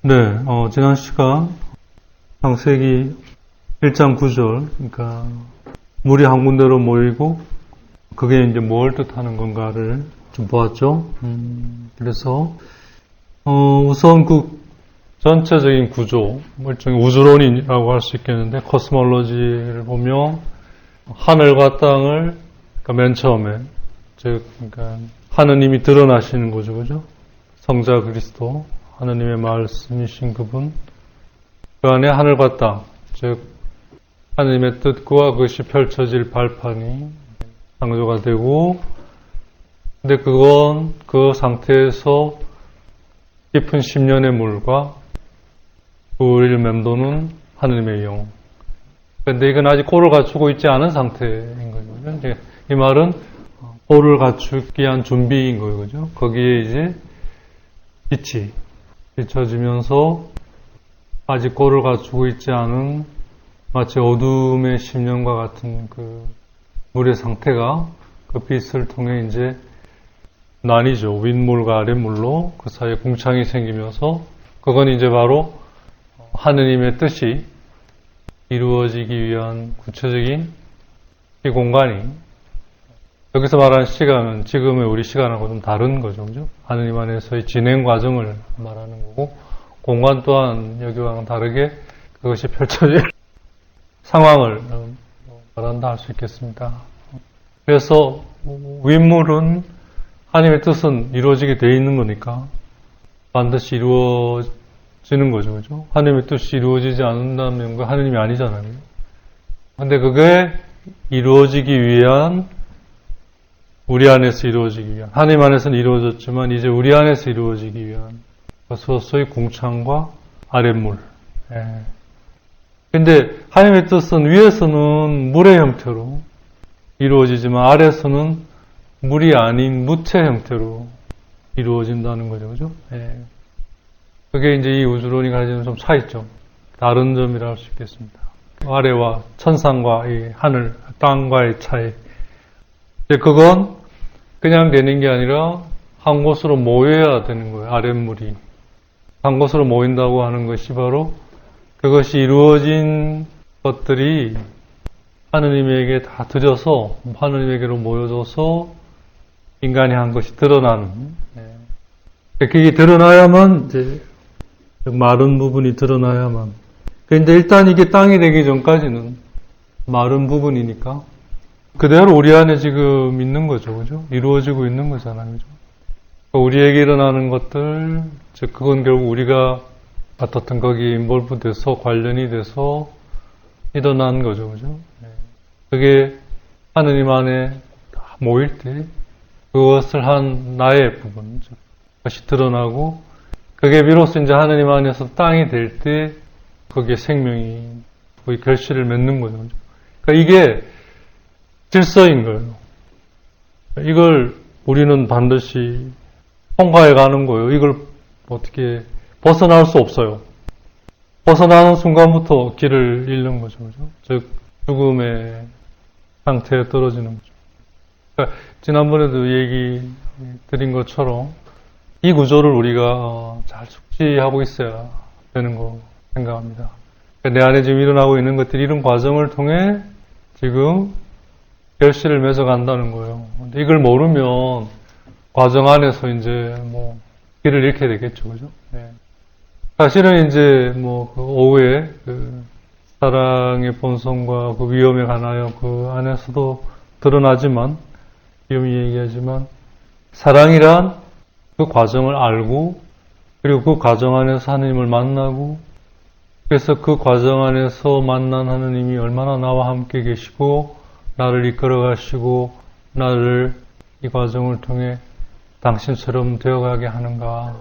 네, 지난 시간 창세기 1장 9절, 그러니까 물이 한 군데로 모이고 그게 이제 뭘 뜻하는 건가를 좀 보았죠. 그래서 우선 그 전체적인 구조, 일종의 우주론이라고 할 수 있겠는데 코스몰로지를 보면 하늘과 땅을 그러니까 맨 처음에 그러니까 하느님이 드러나시는 거죠, 그죠? 성자 그리스도, 하느님의 말씀이신 그분, 그 안에 하늘과 땅, 즉 하느님의 뜻과 그것이 펼쳐질 발판이 창조가 되고, 근데 그건 그 상태에서 깊은 심년의 물과 우리를 맴도는 하느님의 영. 근데 이건 아직 꼴을 갖추고 있지 않은 상태인 거죠. 이제 이 말은 꼴을 갖추기 위한 준비인 거예요, 그죠? 거기에 이제 빛이 비춰지면서 아직 꼴을 갖추고 있지 않은 마치 어둠의 심령과 같은 그 물의 상태가 그 빛을 통해 이제 나뉘죠. 윗물과 아랫물로 그 사이에 궁창이 생기면서 그건 이제 바로 하느님의 뜻이 이루어지기 위한 구체적인 이 공간이 여기서 말하는 시간은 지금의 우리 시간하고 좀 다른 거죠. 그죠? 하느님 안에서의 진행 과정을 말하는 거고 공간 또한 여기와는 다르게 그것이 펼쳐질 상황을 말한다 할 수 있겠습니다. 그래서 윗물은 하나님의 뜻은 이루어지게 되어 있는 거니까 반드시 이루어지는 거죠. 그죠? 하나님의 뜻이 이루어지지 않는다면 그 하나님이 아니잖아요. 근데 그게 이루어지기 위한 우리 안에서 이루어지기 위한 하나님 안에서는 이루어졌지만 이제 우리 안에서 이루어지기 위한 서서히 궁창과 아랫물. 근데 하나님의 뜻은 위에서는 물의 형태로 이루어지지만 아래에서는 물이 아닌 무체 형태로 이루어진다는 거죠. 그죠? 그게 이제 이 우주론이 가지는 좀 차이점, 다른 점이라 할 수 있겠습니다. 아래와 천상과 이 하늘, 땅과의 차이. 그건 그냥 되는 게 아니라 한 곳으로 모여야 되는 거예요. 아랫물이. 한 곳으로 모인다고 하는 것이 바로 그것이 이루어진 것들이 하느님에게 다 드려서 하느님에게로 모여져서 인간이 한 것이 드러나는. 그게 드러나야만 이제 마른 부분이 드러나야만. 그런데 일단 이게 땅이 되기 전까지는 마른 부분이니까 그대로 우리 안에 지금 있는 거죠. 그죠? 이루어지고 있는 거잖아요. 그죠? 우리에게 일어나는 것들, 즉, 그건 결국 우리가 어떻든 거기에 인볼브 돼서 관련이 돼서 일어난 거죠. 그죠? 그게 하느님 안에 모일 때 그것을 한 나의 부분, 즉, 그것이 드러나고 그게 비로소 이제 하느님 안에서 땅이 될 때 거기에 생명이 거의 결실을 맺는 거죠. 그죠? 그러니까 이게 질서인 거예요. 이걸 우리는 반드시 통과해 가는 거예요. 이걸 어떻게 벗어날 수 없어요. 벗어나는 순간부터 길을 잃는 거죠. 그죠? 즉 죽음의 상태에 떨어지는 거죠. 그러니까 지난번에도 얘기 드린 것처럼 이 구조를 우리가 잘 숙지하고 있어야 되는 거 생각합니다. 그러니까 내 안에 지금 일어나고 있는 것들이 이런 과정을 통해 지금 결실을 맺어간다는 거예요. 근데 이걸 모르면 과정 안에서 이제 뭐 길을 잃게 되겠죠, 그죠? 사실은 이제 뭐 그 오후에 그 사랑의 본성과 그 위험에 관하여 그 안에서도 드러나지만 위험이 얘기하지만 사랑이란 그 과정을 알고 그리고 그 과정 안에서 하느님을 만나고 그래서 그 과정 안에서 만난 하느님이 얼마나 나와 함께 계시고 나를 이끌어 가시고 나를 이 과정을 통해 당신처럼 되어가게 하는가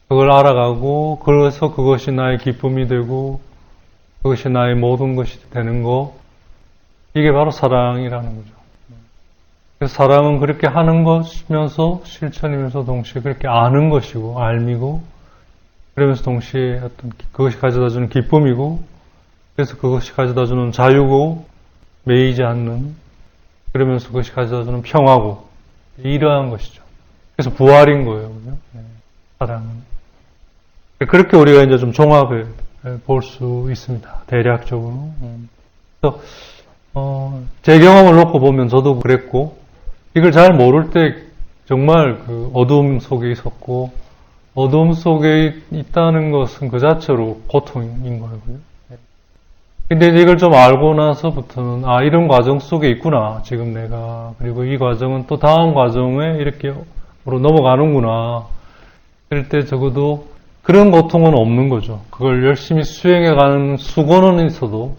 그걸 알아가고 그래서 그것이 나의 기쁨이 되고 그것이 나의 모든 것이 되는 거 이게 바로 사랑이라는 거죠. 그래서 사랑은 그렇게 하는 것이면서 실천이면서 동시에 그렇게 아는 것이고 알미고 그러면서 동시에 어떤 그것이 가져다주는 기쁨이고 그래서 그것이 가져다주는 자유고 매이지 않는 그러면서 그것이 가져다주는 평화고 이러한 것이죠. 그래서 부활인 거예요. 그죠? 사랑은. 그렇게 우리가 이제 좀 종합해 볼 수 있습니다. 대략적으로. 그래서, 제 경험을 놓고 보면 저도 그랬고, 이걸 잘 모를 때 정말 그 어두움 속에 있었고, 어두움 속에 있다는 것은 그 자체로 고통인 거고요. 근데 이걸 좀 알고 나서부터는, 이런 과정 속에 있구나, 지금 내가. 그리고 이 과정은 또 다음 과정에 이렇게 넘어가는구나. 그럴 때 적어도 그런 고통은 없는 거죠. 그걸 열심히 수행해가는 수고는 있어도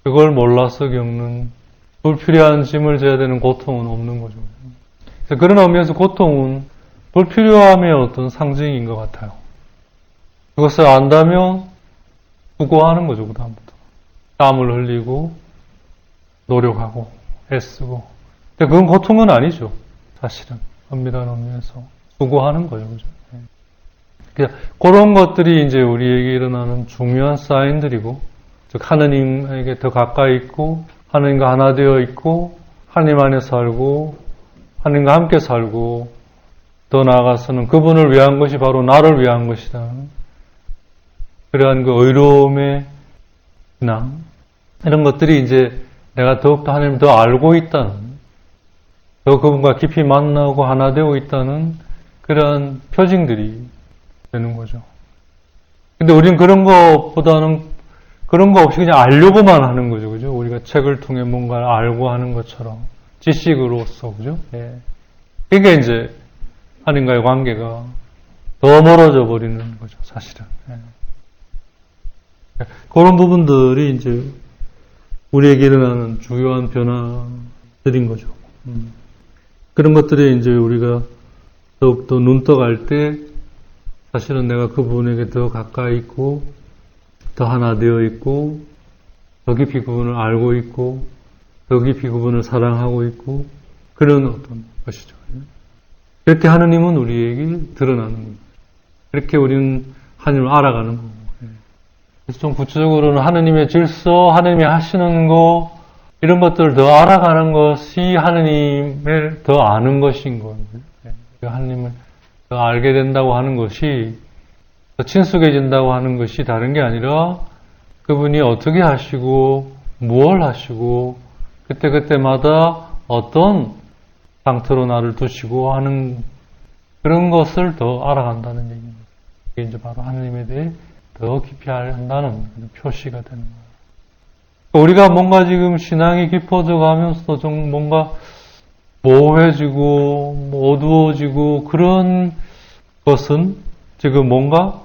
그걸 몰라서 겪는 불필요한 짐을 져야 되는 고통은 없는 거죠. 그래서 그런 의미에서 고통은 불필요함의 어떤 상징인 것 같아요. 그것을 안다면 수고하는 거죠, 그다음부터. 땀을 흘리고 노력하고 애쓰고. 근데 그건 고통은 아니죠. 사실은 엄밀한 의미에서 수고하는 거죠, 그죠? 그런 것들이 이제 우리에게 일어나는 중요한 사인들이고, 즉 하느님에게 더 가까이 있고, 하느님과 하나 되어 있고, 하느님 안에 살고, 하느님과 함께 살고, 더 나아가서는 그분을 위한 것이 바로 나를 위한 것이다. 그러한 그 의로움의 신앙, 이런 것들이 이제 내가 더욱더 하나님을 더 알고 있다는, 더 그분과 깊이 만나고 하나 되어 있다는 그러한 표징들이 되는 거죠. 근데 우리는 그런 것보다는 그런 거 없이 그냥 알려고만 하는 거죠. 그죠? 우리가 책을 통해 뭔가를 알고 하는 것처럼 지식으로서, 그죠? 예. 그게 이제 하나님과의 관계가 더 멀어져 버리는 거죠, 사실은. 예. 그런 부분들이 이제 우리에게 일어나는 주요한 변화들인 거죠. 그런 것들이 이제 우리가 더욱더 눈떠갈 때 사실은 내가 그분에게 더 가까이 있고, 더 하나 되어 있고, 더 깊이 그분을 알고 있고, 더 깊이 그분을 사랑하고 있고, 그런 어떤 것이죠. 그렇게 하느님은 우리에게 드러나는 겁니다. 그렇게 우리는 하느님을 알아가는 거고. 그래서 좀 구체적으로는 하느님의 질서, 하느님이 하시는 거, 이런 것들을 더 알아가는 것이 하느님을 더 아는 것인 거예요. 하느님을 더 알게 된다고 하는 것이, 더 친숙해진다고 하는 것이 다른 게 아니라 그분이 어떻게 하시고 무엇을 하시고 그때그때마다 어떤 상태로 나를 두시고 하는 그런 것을 더 알아간다는 얘기입니다. 이게 이제 바로 하느님에 대해 더 깊이 알한다는 표시가 되는 거예요. 우리가 뭔가 지금 신앙이 깊어져 가면서 좀 뭔가 모호해지고 어두워지고 그런 것은 지금 뭔가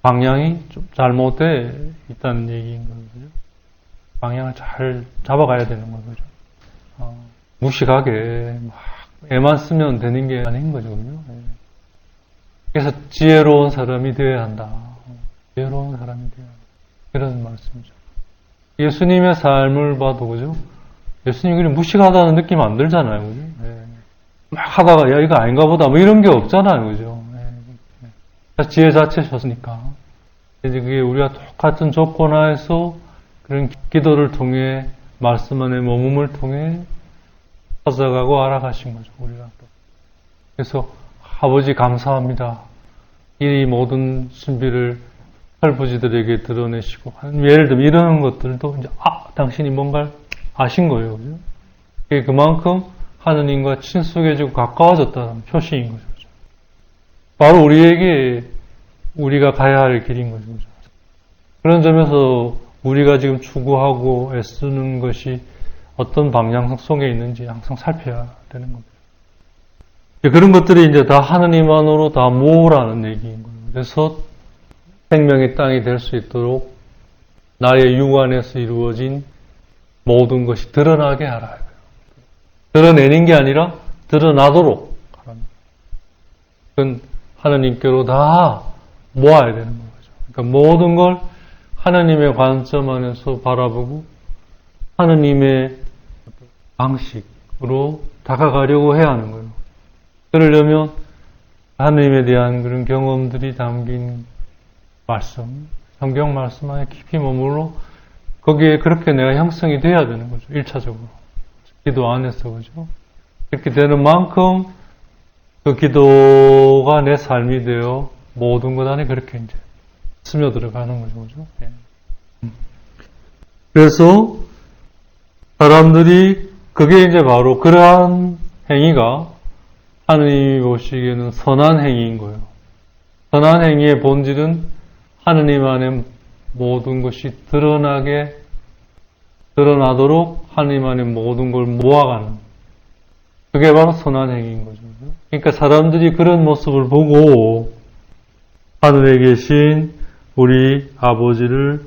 방향이 좀 잘못되어 있다는 얘기인 거죠. 방향을 잘 잡아가야 되는 거죠. 무식하게 막 애만 쓰면 되는 게 아닌 거죠. 그래서 지혜로운 사람이 되어야 한다. 지혜로운 사람이 되어야 한다. 이런 말씀이죠. 예수님의 삶을 봐도 그죠? 예수님이 그냥 무식하다는 느낌 안 들잖아요. 그죠? 막 하다가 야 이거 아닌가 보다 뭐 이런 게 없잖아요. 그죠? 지혜 자체셨으니까. 이제 그게 우리가 똑같은 조건 하에서 그런 기도를 통해 말씀 안에 머금을 통해 찾아가고 알아가신 거죠. 우리가. 그래서 아버지 감사합니다. 이 모든 신비를 할부지들에게 드러내시고 예를 들면 이런 것들도 이제 당신이 뭔가를 아신 거예요. 그죠? 그게 그만큼 하느님과 친숙해지고 가까워졌다는 표시인 거죠. 바로 우리에게 우리가 가야 할 길인 거죠. 그런 점에서 우리가 지금 추구하고 애쓰는 것이 어떤 방향 속에 있는지 항상 살펴야 되는 겁니다. 그런 것들이 이제 다 하느님 안으로 다 모으라는 얘기인 거예요. 그래서 생명의 땅이 될 수 있도록 나의 육안에서 이루어진 모든 것이 드러나게 하라. 드러내는 게 아니라 드러나도록 하라는 거예요. 그건 하느님께로 다 모아야 되는 거죠. 그러니까 모든 걸 하느님의 관점 안에서 바라보고 하느님의 방식으로 다가가려고 해야 하는 거예요. 그러려면 하느님에 대한 그런 경험들이 담긴 말씀, 성경 말씀 안에 깊이 머물러 거기에 그렇게 내가 형성이 돼야 되는 거죠. 1차적으로. 기도 안에서, 그죠? 이렇게 되는 만큼 그 기도가 내 삶이 되어 모든 것 안에 그렇게 이제 스며들어가는 거죠. 그죠? 예. 그래서 사람들이 그게 이제 바로 그러한 행위가 하느님이 보시기에는 선한 행위인 거예요. 선한 행위의 본질은 하느님 안에 모든 것이 드러나도록 하느님 안에 모든 걸 모아가는, 그게 바로 선한 행위인 거죠. 그러니까 사람들이 그런 모습을 보고 하늘에 계신 우리 아버지를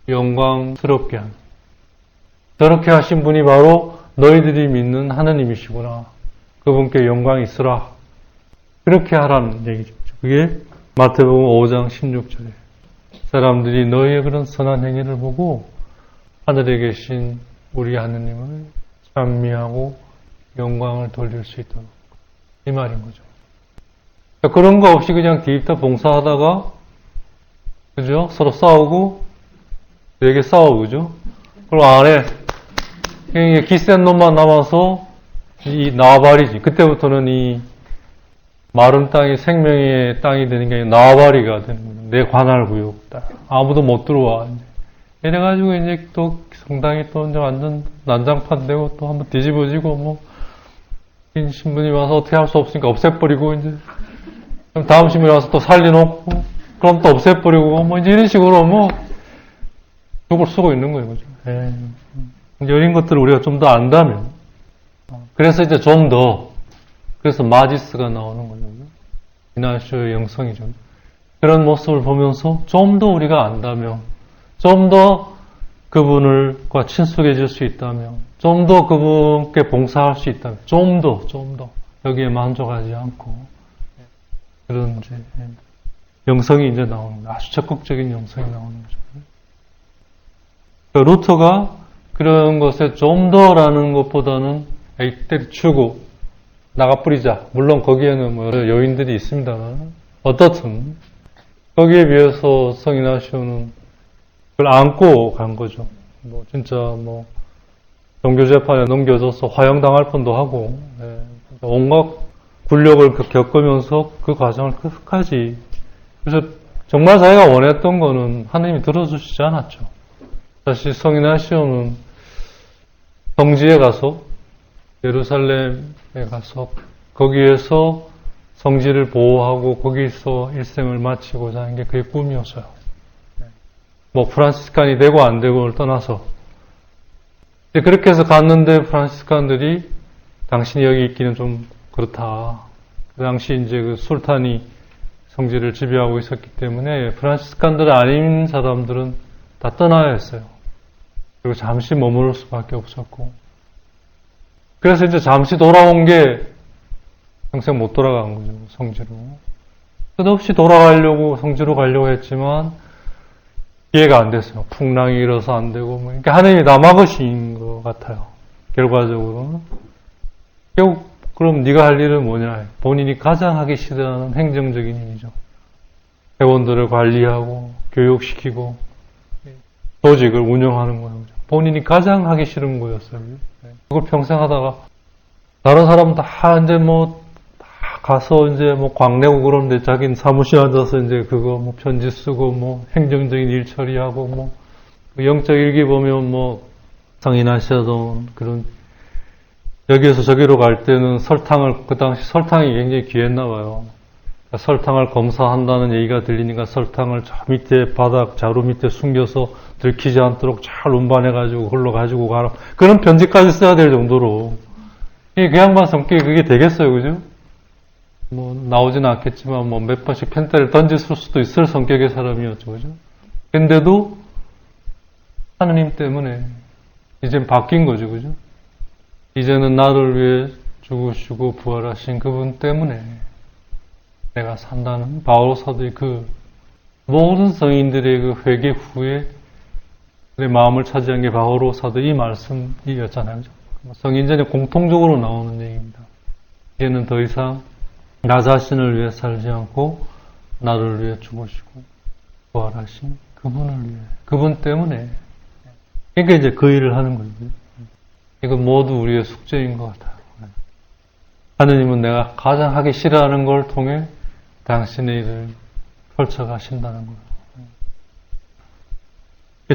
영광스럽게 하는, 저렇게 하신 분이 바로 너희들이 믿는 하느님이시구나. 그분께 영광이 있으라. 그렇게 하라는 얘기죠. 그게 마태복음 5장 16절에 사람들이 너희의 그런 선한 행위를 보고 하늘에 계신 우리 하느님을 찬미하고 영광을 돌릴 수 있도록, 이 말인 거죠. 그런 거 없이 그냥 뒤집다 봉사하다가, 그죠? 서로 싸우고 되게 싸우고, 그죠? 그리고 안에 기센 놈만 남아서 이 나발이지. 그때부터는 이 마른 땅이 생명의 땅이 되는 게 아니라 나발이가 되는 거예요. 내 관할 구역. 아무도 못 들어와. 이래가지고 이제 또 성당이 또 이제 완전 난장판 되고 또 한번 뒤집어지고 뭐 신분이 와서 어떻게 할 수 없으니까 없애버리고 이제 그럼 다음 신분이 와서 또 살려놓고 그럼 또 없애버리고 뭐 이제 이런 식으로 뭐 죽을 쓰고 있는 거예요. 그죠? 예. 이제 이런 것들을 우리가 좀 더 안다면, 그래서 이제 좀 더, 그래서 마지스가 나오는 거죠. 이나시오의 영성이죠. 그런 모습을 보면서 좀 더 우리가 안다면, 좀 더 그분과 친숙해질 수 있다면, 좀 더 그분께 봉사할 수 있다면, 좀 더, 여기에 만족하지 않고, 그런 이제, 영성이 이제 나오는 거예요. 아주 적극적인 영성이 나오는 거죠. 그러니까 루터가 그런 것에 좀 더라는 것보다는 때려치우고 나가버리자. 물론 거기에는 뭐 여러 요인들이 있습니다만 어떻든 거기에 비해서 성이나시오는 그걸 안고 간 거죠. 뭐 진짜 뭐 종교재판에 넘겨져서 화형당할 뻔도 하고, 온갖 굴욕을 겪으면서 그 과정을 끝까지, 그래서 정말 자기가 원했던 거는 하느님이 들어주시지 않았죠. 사실 성이나시오는 성지에 가서, 예루살렘에 가서 거기에서 성지를 보호하고 거기서 일생을 마치고자 하는 게 그의 꿈이었어요. 뭐 프란시스칸이 되고 안 되고를 떠나서 그렇게 해서 갔는데 프란시스칸들이 당신이 여기 있기는 좀 그렇다. 그 당시 이제 그 술탄이 성지를 지배하고 있었기 때문에 프란시스칸들 아닌 사람들은 다 떠나야 했어요. 그리고 잠시 머무를 수밖에 없었고, 그래서 이제 잠시 돌아온 게 평생 못 돌아간 거죠, 성지로. 끝없이 돌아가려고, 성지로 가려고 했지만 기회가 안 됐어요. 풍랑이 일어서 안 되고, 그러니까 하느님이 다 막으신 것 같아요. 결과적으로는. 결국 그럼 네가 할 일은 뭐냐? 본인이 가장 하기 싫어하는 행정적인 일이죠. 회원들을 관리하고 교육시키고 조직을 운영하는 거예요. 본인이 가장 하기 싫은 거였어요. 그걸 평생 하다가 다른 사람은 다 이제 뭐 다 가서 이제 뭐 광내고 그러는데 자기는 사무실 앉아서 이제 그거 뭐 편지 쓰고 뭐 행정적인 일 처리하고 뭐 영적 일기 보면 뭐 성인하셔도 그런 여기에서 저기로 갈 때는 설탕을, 그 당시 설탕이 굉장히 귀했나 봐요. 설탕을 검사한다는 얘기가 들리니까 설탕을 저 밑에 바닥 자루 밑에 숨겨서 들키지 않도록 잘 운반해가지고 홀로 가지고 가라. 그런 편지까지 써야 될 정도로. 그 양반 성격이 그게 되겠어요, 그죠? 뭐, 나오지는 않겠지만, 뭐, 몇 번씩 펜타를 던졌을 수도 있을 성격의 사람이었죠, 그죠? 근데도, 하느님 때문에, 이젠 바뀐 거죠, 그죠? 이제는 나를 위해 죽으시고 부활하신 그분 때문에 내가 산다는 바울 사도의 그 모든 성인들의 그 회개 후에 내 마음을 차지한 게 바울 사도의 이 말씀이었잖아요. 성인전에 공통적으로 나오는 얘기입니다. 이제는 더 이상 나 자신을 위해 살지 않고 나를 위해 죽으시고 부활하신 그분을 위해, 그분 때문에. 그러니까 이제 그 일을 하는 거죠. 이건 모두 우리의 숙제인 것 같아요. 하느님은 내가 가장 하기 싫어하는 걸 통해 당신의 일을 펼쳐가신다는 거예요.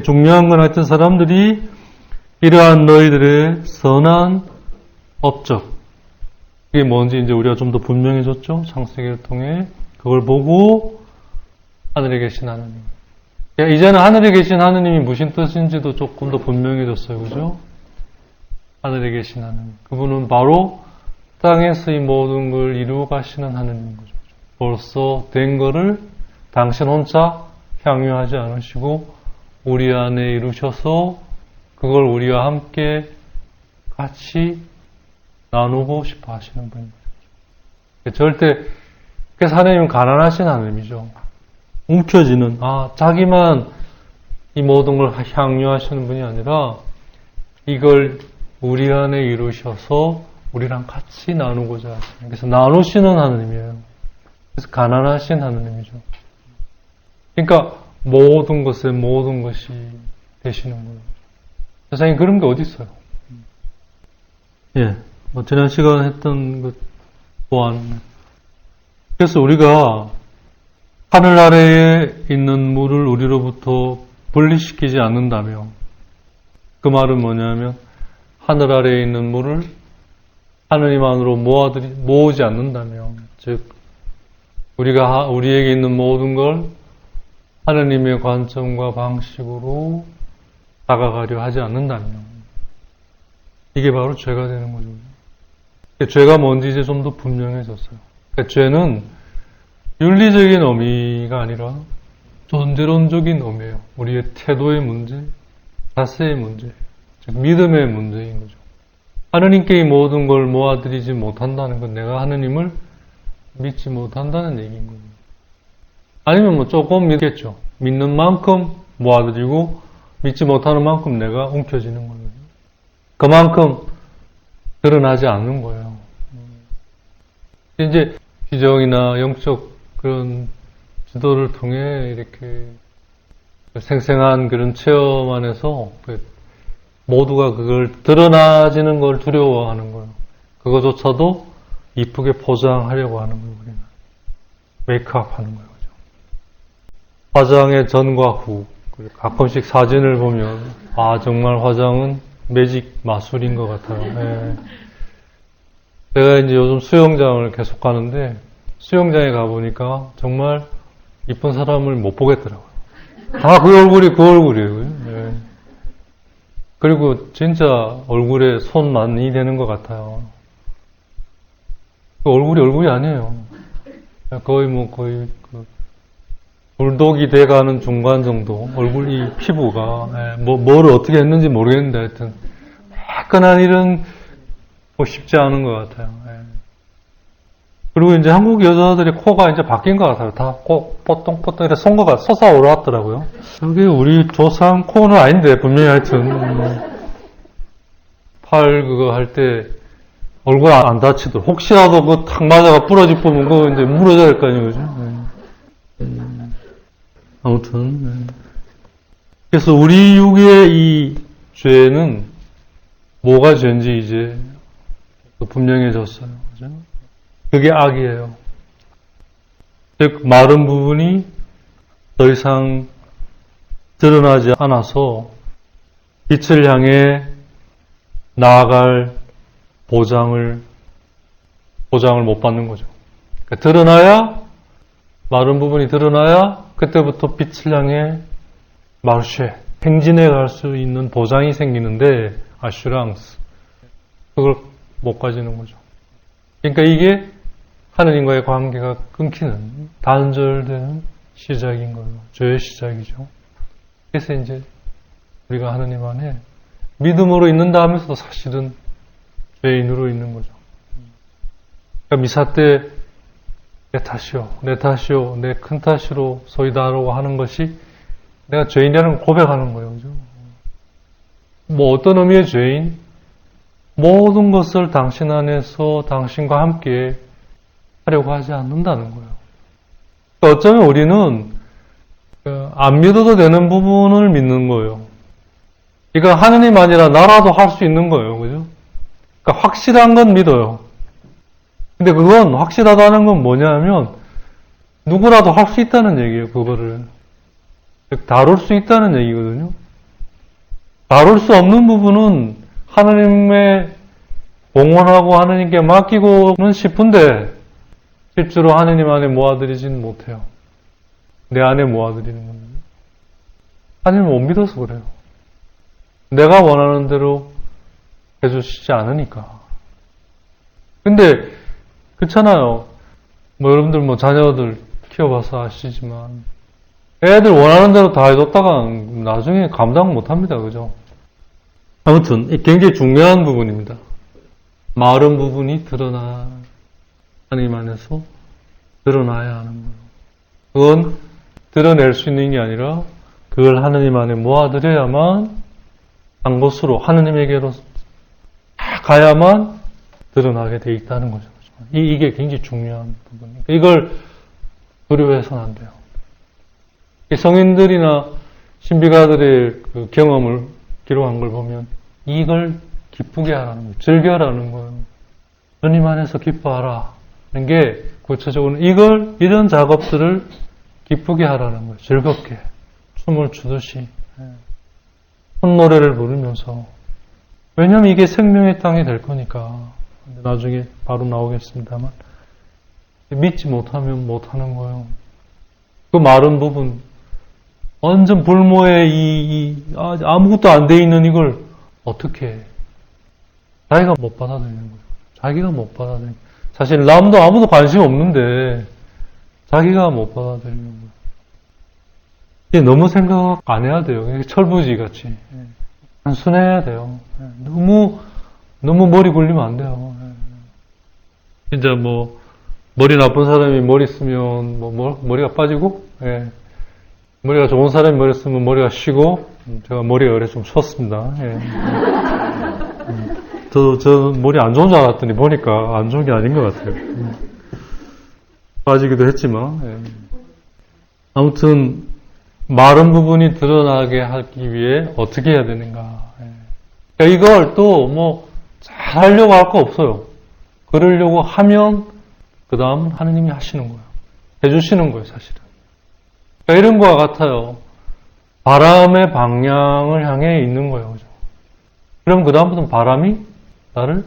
중요한 건 하여튼 사람들이 이러한 너희들의 선한 업적, 이게 뭔지 이제 우리가 좀 더 분명해졌죠? 창세기를 통해. 그걸 보고 하늘에 계신 하느님. 이제는 하늘에 계신 하느님이 무슨 뜻인지도 조금 더 분명해졌어요. 그죠? 하늘에 계신 하느님. 그분은 바로 땅에서 이 모든 걸 이루어 가시는 하느님인 거죠. 벌써 된 거를 당신 혼자 향유하지 않으시고 우리 안에 이루셔서 그걸 우리와 함께 같이 나누고 싶어 하시는 분입니다. 절대, 그래서 하나님은 가난하신 하나님이죠. 움켜쥐는, 자기만 이 모든 걸 향유하시는 분이 아니라 이걸 우리 안에 이루셔서 우리랑 같이 나누고자 하시는, 그래서 나누시는 하나님이에요. 그래서 가난하신 하나님이죠. 그러니까 모든 것에 모든 것이 되시는 거예요. 세상에 그런 게 어디 있어요? 예, 지난 시간에 했던 것 또한, 그래서 우리가 하늘 아래에 있는 물을 우리로부터 분리시키지 않는다면, 그 말은 뭐냐면 하늘 아래에 있는 물을 하느님 안으로 모으지 않는다면, 즉 우리가 우리에게 있는 모든 걸 하느님의 관점과 방식으로 다가가려 하지 않는다면, 이게 바로 죄가 되는 거죠. 죄가 뭔지 이제 좀 더 분명해졌어요. 그러니까 죄는 윤리적인 의미가 아니라 존재론적인 의미예요. 우리의 태도의 문제, 자세의 문제, 즉 믿음의 문제인 거죠. 하느님께 이 모든 걸 모아드리지 못한다는 건 내가 하느님을 믿지 못한다는 얘기인 거예요. 아니면 조금 믿겠죠. 믿는 만큼 모아드리고 믿지 못하는 만큼 내가 움켜쥐는 거예요. 그만큼 드러나지 않는 거예요. 이제 기적이나 영적 그런 지도를 통해 이렇게 생생한 그런 체험 안에서 모두가 그걸 드러나지는 걸 두려워하는 거예요. 그거조차도 이쁘게 포장하려고 하는 거예요. 우리는 메이크업 하는 거예요. 화장의 전과 후, 가끔씩 사진을 보면 정말 화장은 매직 마술인 것 같아요. 네. 제가 이제 요즘 수영장을 계속 가는데 수영장에 가보니까 정말 이쁜 사람을 못 보겠더라고요. 다 그 얼굴이 그 얼굴이에요. 네. 그리고 진짜 얼굴에 손 많이 대는 것 같아요. 그 얼굴이 아니에요. 거의 불독이 돼가는 중간 정도, 얼굴이 피부가, 뭐를 어떻게 했는지 모르겠는데, 하여튼, 매끈한 일은 쉽지 않은 것 같아요. 그리고 이제 한국 여자들의 코가 이제 바뀐 것 같아요. 다 뽀똥뽀똥 이렇게 송거가 솟아올랐더라고요. 저게 우리 조상 코는 아닌데, 분명히 하여튼, 팔 그거 할 때, 얼굴 안 다치도록, 혹시라도 그 탁 맞아가 부러질 뻔면 그거 이제 무너져야 할 거 아니에요, 그죠? 아무튼, 그래서 우리 육의 이 죄는 뭐가 죄인지 이제 분명해졌어요. 그죠? 그게 악이에요. 즉, 마른 부분이 더 이상 드러나지 않아서 빛을 향해 나아갈 보장을 못 받는 거죠. 그러니까 드러나야, 마른 부분이 드러나야 그때부터 빛을 향해 마르쉐, 행진해 갈 수 있는 보장이 생기는데, 아슈랑스. 그걸 못 가지는 거죠. 그러니까 이게 하느님과의 관계가 끊기는, 단절되는 시작인 거예요. 죄의 시작이죠. 그래서 이제 우리가 하느님 안에 믿음으로 있는다 하면서도 사실은 죄인으로 있는 거죠. 그러니까 미사 때 내 탓이요, 내 큰 탓으로 소이다라고 하는 것이 내가 죄인이라는 걸 고백하는 거예요. 그죠? 뭐 어떤 의미의 죄인? 모든 것을 당신 안에서 당신과 함께 하려고 하지 않는다는 거예요. 그러니까 어쩌면 우리는 안 믿어도 되는 부분을 믿는 거예요. 이거 하느님 아니라 나라도 할 수 있는 거예요. 그죠? 그러니까 확실한 건 믿어요. 근데 그건 확실하다는 건 뭐냐면 누구라도 할 수 있다는 얘기예요, 그거를. 다룰 수 있다는 얘기거든요. 다룰 수 없는 부분은 하나님의 봉헌하고 하나님께 맡기고는 싶은데 실제로 하나님 안에 모아들이지는 못해요. 내 안에 모아들이는 겁니다. 하나님을 못 믿어서 그래요. 내가 원하는 대로 해주시지 않으니까. 근데 그렇잖아요. 뭐 여러분들 뭐 자녀들 키워봐서 아시지만 애들 원하는 대로 다 해줬다가 나중에 감당 못합니다. 그죠? 아무튼 굉장히 중요한 부분입니다. 마른 부분이 드러나 하나님 안에서 드러나야 하는 거예요. 그건 드러낼 수 있는 게 아니라 그걸 하나님 안에 모아들여야만 한 것으로 하나님에게로 가야만 드러나게 돼 있다는 거죠. 이게 굉장히 중요한 부분이니까 이걸 두려워해서는 안 돼요. 성인들이나 신비가들의 그 경험을 기록한 걸 보면 이걸 기쁘게 하라는 거예요. 즐겨라는 거예요. 주님 안에서 기뻐하라. 하는 게 구체적으로 이런 작업들을 기쁘게 하라는 거예요. 즐겁게. 춤을 추듯이. 콧노래를 부르면서. 왜냐하면 이게 생명의 땅이 될 거니까. 나중에 바로 나오겠습니다만. 믿지 못하면 못하는 거예요. 그 마른 부분, 완전 불모에 아무것도 안 돼 있는 이걸 어떻게 해? 자기가 못 받아들이는 거예요. 자기가 못 받아들이는 거예요. 사실 남도 아무도 관심 없는데 자기가 못 받아들이는 거예요. 이게 너무 생각 안 해야 돼요. 철부지 같이. 단순해야 돼요. 너무 머리 굴리면 안 돼요. 진짜 뭐 머리 나쁜 사람이 머리 쓰면 머리가 빠지고, 머리가 좋은 사람이 머리 쓰면 머리가 쉬고, 제가 머리가 그래 좀 쉬었습니다. 저 머리 안 좋은 줄 알았더니 보니까 안 좋은 게 아닌 것 같아요. 빠지기도 했지만, 아무튼 마른 부분이 드러나게 하기 위해 어떻게 해야 되는가. 이걸 또 뭐 잘하려고 할 거 없어요. 그러려고 하면 그 다음은 하느님이 하시는 거예요. 해주시는 거예요, 사실은. 그러니까 이런 거와 같아요. 바람의 방향을 향해 있는 거예요, 그죠? 그럼 그 다음부터는 바람이 나를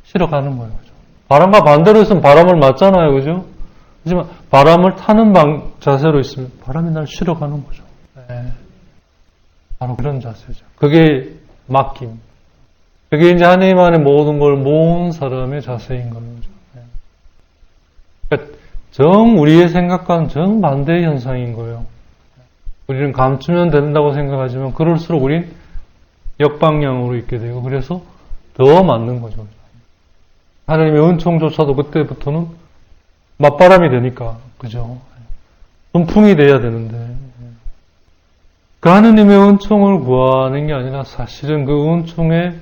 실어가는 거예요, 그죠? 바람과 반대로 있으면 바람을 맞잖아요, 그죠? 하지만 바람을 타는 자세로 있으면 바람이 나를 실어가는 거죠. 바로 그런 자세죠. 그게 맡김. 그게 이제 하나님 안에 모든 걸 모은 사람의 자세인 거죠. 그러니까 우리의 생각과는 정반대의 현상인 거예요. 우리는 감추면 된다고 생각하지만 그럴수록 우린 역방향으로 있게 되고 그래서 더 맞는 거죠. 하나님의 은총조차도 그때부터는 맞바람이 되니까 그죠? 분풍이 돼야 되는데 그 하나님의 은총을 구하는 게 아니라 사실은 그 은총에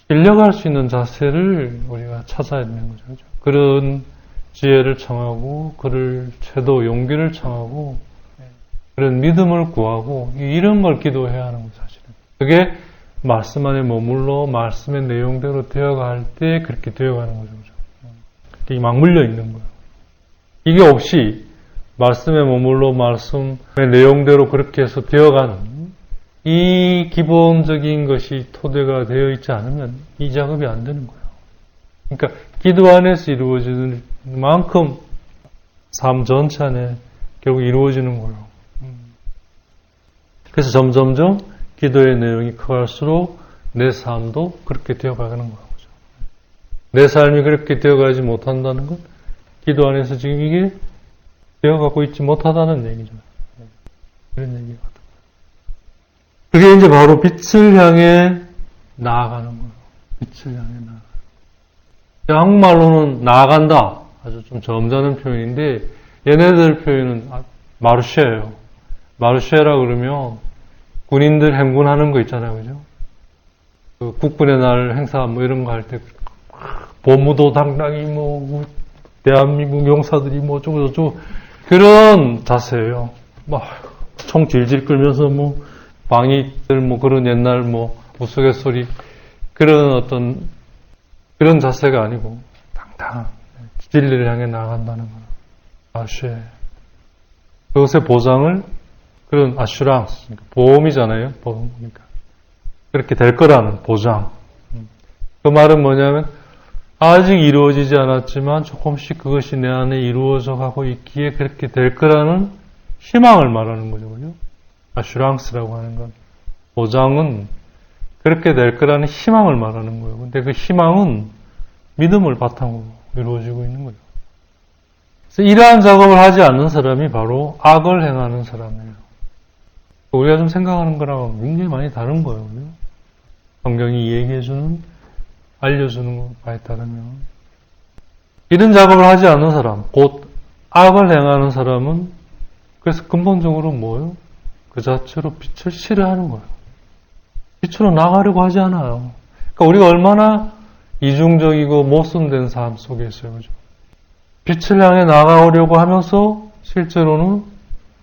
끌려갈 수 있는 자세를 우리가 찾아야 되는 거죠. 그죠? 그런 지혜를 청하고 그를 채도 용기를 청하고 그런 믿음을 구하고 이런 걸 기도해야 하는 거죠. 사실은 그게 말씀 안에 머물러 말씀의 내용대로 되어갈 때 그렇게 되어가는 거죠. 그게 맞물려 있는 거예요. 이게 없이 말씀에 머물러 말씀의 내용대로 그렇게 해서 되어가는 이 기본적인 것이 토대가 되어 있지 않으면 이 작업이 안 되는 거예요. 그러니까 기도 안에서 이루어지는 만큼 삶 전체 안에 결국 이루어지는 거예요. 그래서 점점점 기도의 내용이 커갈수록 내 삶도 그렇게 되어가는 거예요. 내 삶이 그렇게 되어가지 못한다는 건 기도 안에서 지금 이게 되어가고 있지 못하다는 얘기죠. 그런 얘기가. 그게 이제 바로 빛을 향해 나아가는 거예요. 빛을 향해 나아가는. 한국말로는 나아간다. 아주 좀 점잖은 표현인데 얘네들 표현은 마르쉐예요. 마르쉐라 그러면 군인들 행군하는 거 있잖아요. 그죠? 그 국군의 날 행사 뭐 이런 거 할 때 보무도 당당히 뭐 대한민국 용사들이 뭐 어쩌고저쩌고 그런 자세예요. 막 총 질질 끌면서 뭐 방위들 뭐 그런 옛날 뭐 우스갯소리 그런 어떤 그런 자세가 아니고 당당한 진리를 향해 나아간다는 거예요. 마르쉐. 그것의 보장을 그런 아슈랑스, 보험이잖아요. 보험. 그러니까 그렇게 될 거라는 보장. 그 말은 뭐냐면 아직 이루어지지 않았지만 조금씩 그것이 내 안에 이루어져 가고 있기에 그렇게 될 거라는 희망을 말하는 거죠. 그죠? 아슈랑스라고 하는 건 보장은 그렇게 될 거라는 희망을 말하는 거예요. 근데 그 희망은 믿음을 바탕으로 이루어지고 있는 거죠. 그래서 이러한 작업을 하지 않는 사람이 바로 악을 행하는 사람이에요. 우리가 좀 생각하는 거랑 굉장히 많이 다른 거예요. 그죠? 성경이 얘기해주는, 알려주는 것에 따르면. 이런 작업을 하지 않는 사람, 곧 악을 행하는 사람은 그래서 근본적으로 뭐예요? 그 자체로 빛을 싫어하는 거예요. 빛으로 나가려고 하지 않아요. 그러니까 우리가 얼마나 이중적이고 모순된 삶 속에 있어요. 그죠? 빛을 향해 나가려고 하면서 실제로는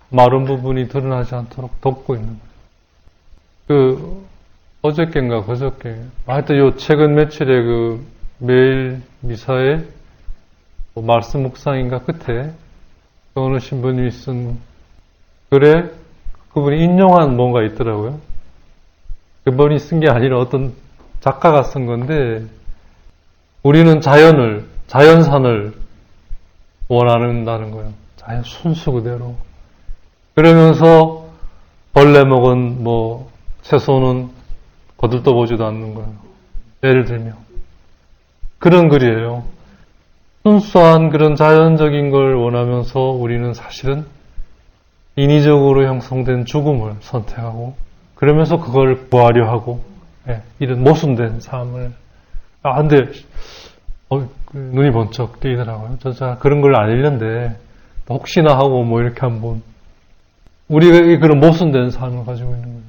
마른 부분이 드러나지 않도록 덮고 있는 거예요. 어저께인가 그저께 하여튼 요 최근 며칠에 그 매일 미사에 말씀 묵상인가 끝에 어느 신부님이 쓴 글에 그분이 인용한 뭔가 있더라고요. 그분이 쓴 게 아니라 어떤 작가가 쓴 건데 우리는 자연산을 원한다는 거예요. 자연 순수 그대로. 그러면서 벌레 먹은 채소는 거들떠보지도 않는 거예요. 예를 들면. 그런 글이에요. 순수한 그런 자연적인 걸 원하면서 우리는 사실은 인위적으로 형성된 죽음을 선택하고 그러면서 그걸 구하려 하고 이런 모순된 삶을 근데 눈이 번쩍 뜨이더라고요. 저 그런 걸 안 읽는데 혹시나 하고 이렇게 한번 우리가 그런 모순된 삶을 가지고 있는 거예요.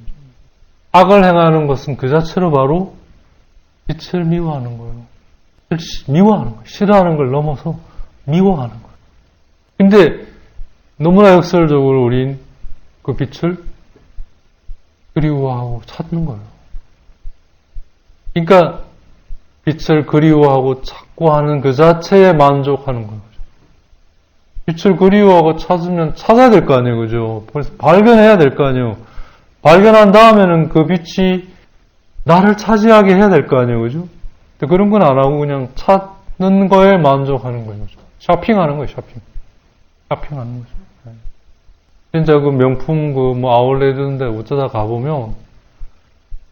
악을 행하는 것은 그 자체로 바로 빛을 미워하는 거예요. 미워하는 거예요. 싫어하는 걸 넘어서 미워하는 거예요. 근데 너무나 역설적으로 우린 그 빛을 그리워하고 찾는 거예요. 그러니까 빛을 그리워하고 찾고 하는 그 자체에 만족하는 거예요. 빛을 그리워하고 찾으면 찾아야 될 거 아니에요. 그죠? 그래서 발견해야 될 거 아니에요. 발견한 다음에는 그 빛이 나를 차지하게 해야 될 거 아니에요. 그죠? 근데 그런 건 안 하고 그냥 찾는 거에 만족하는 거예요. 그죠? 쇼핑하는 거예요. 쇼핑하는 거죠. 진짜 그 명품 아울렛 이런데 어쩌다 가보면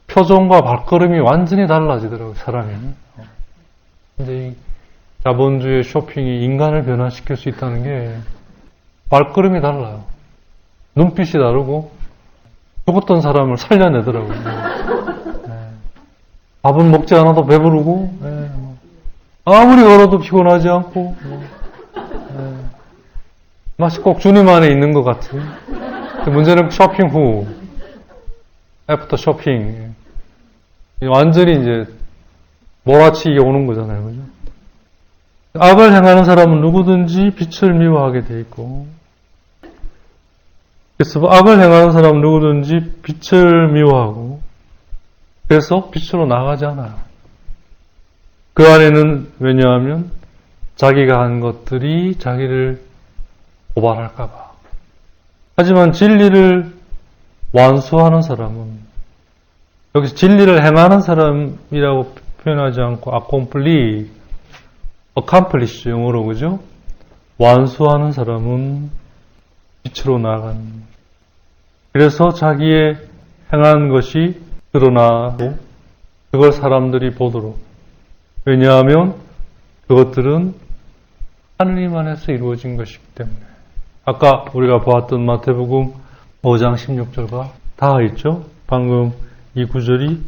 표정과 발걸음이 완전히 달라지더라고요. 사람이. 근데 이 자본주의 쇼핑이 인간을 변화시킬 수 있다는 게 발걸음이 달라요. 눈빛이 다르고 죽었던 사람을 살려내더라고요. 밥은 먹지 않아도 배부르고 아무리 걸어도 피곤하지 않고 마치 꼭 주님 안에 있는 것 같은. 문제는 쇼핑 후 애프터 쇼핑 완전히 이제 몰아치기 오는 거잖아요. 그죠? 악을 행하는 사람은 누구든지 빛을 미워하게 돼 있고 그래서 악을 행하는 사람은 누구든지 빛을 미워하고 그래서 빛으로 나가지 않아요. 그 안에는 왜냐하면 자기가 한 것들이 자기를 고발할까 봐. 하지만 진리를 완수하는 사람은 여기서 진리를 행하는 사람이라고 표현하지 않고 accomplish 영어로 그죠? 완수하는 사람은 빛으로 나가는. 그래서 자기의 행한 것이 드러나고 그걸 사람들이 보도록. 왜냐하면 그것들은 하느님 안에서 이루어진 것이기 때문에. 아까 우리가 보았던 마태복음 5장 16절과 다 있죠? 방금 이 구절이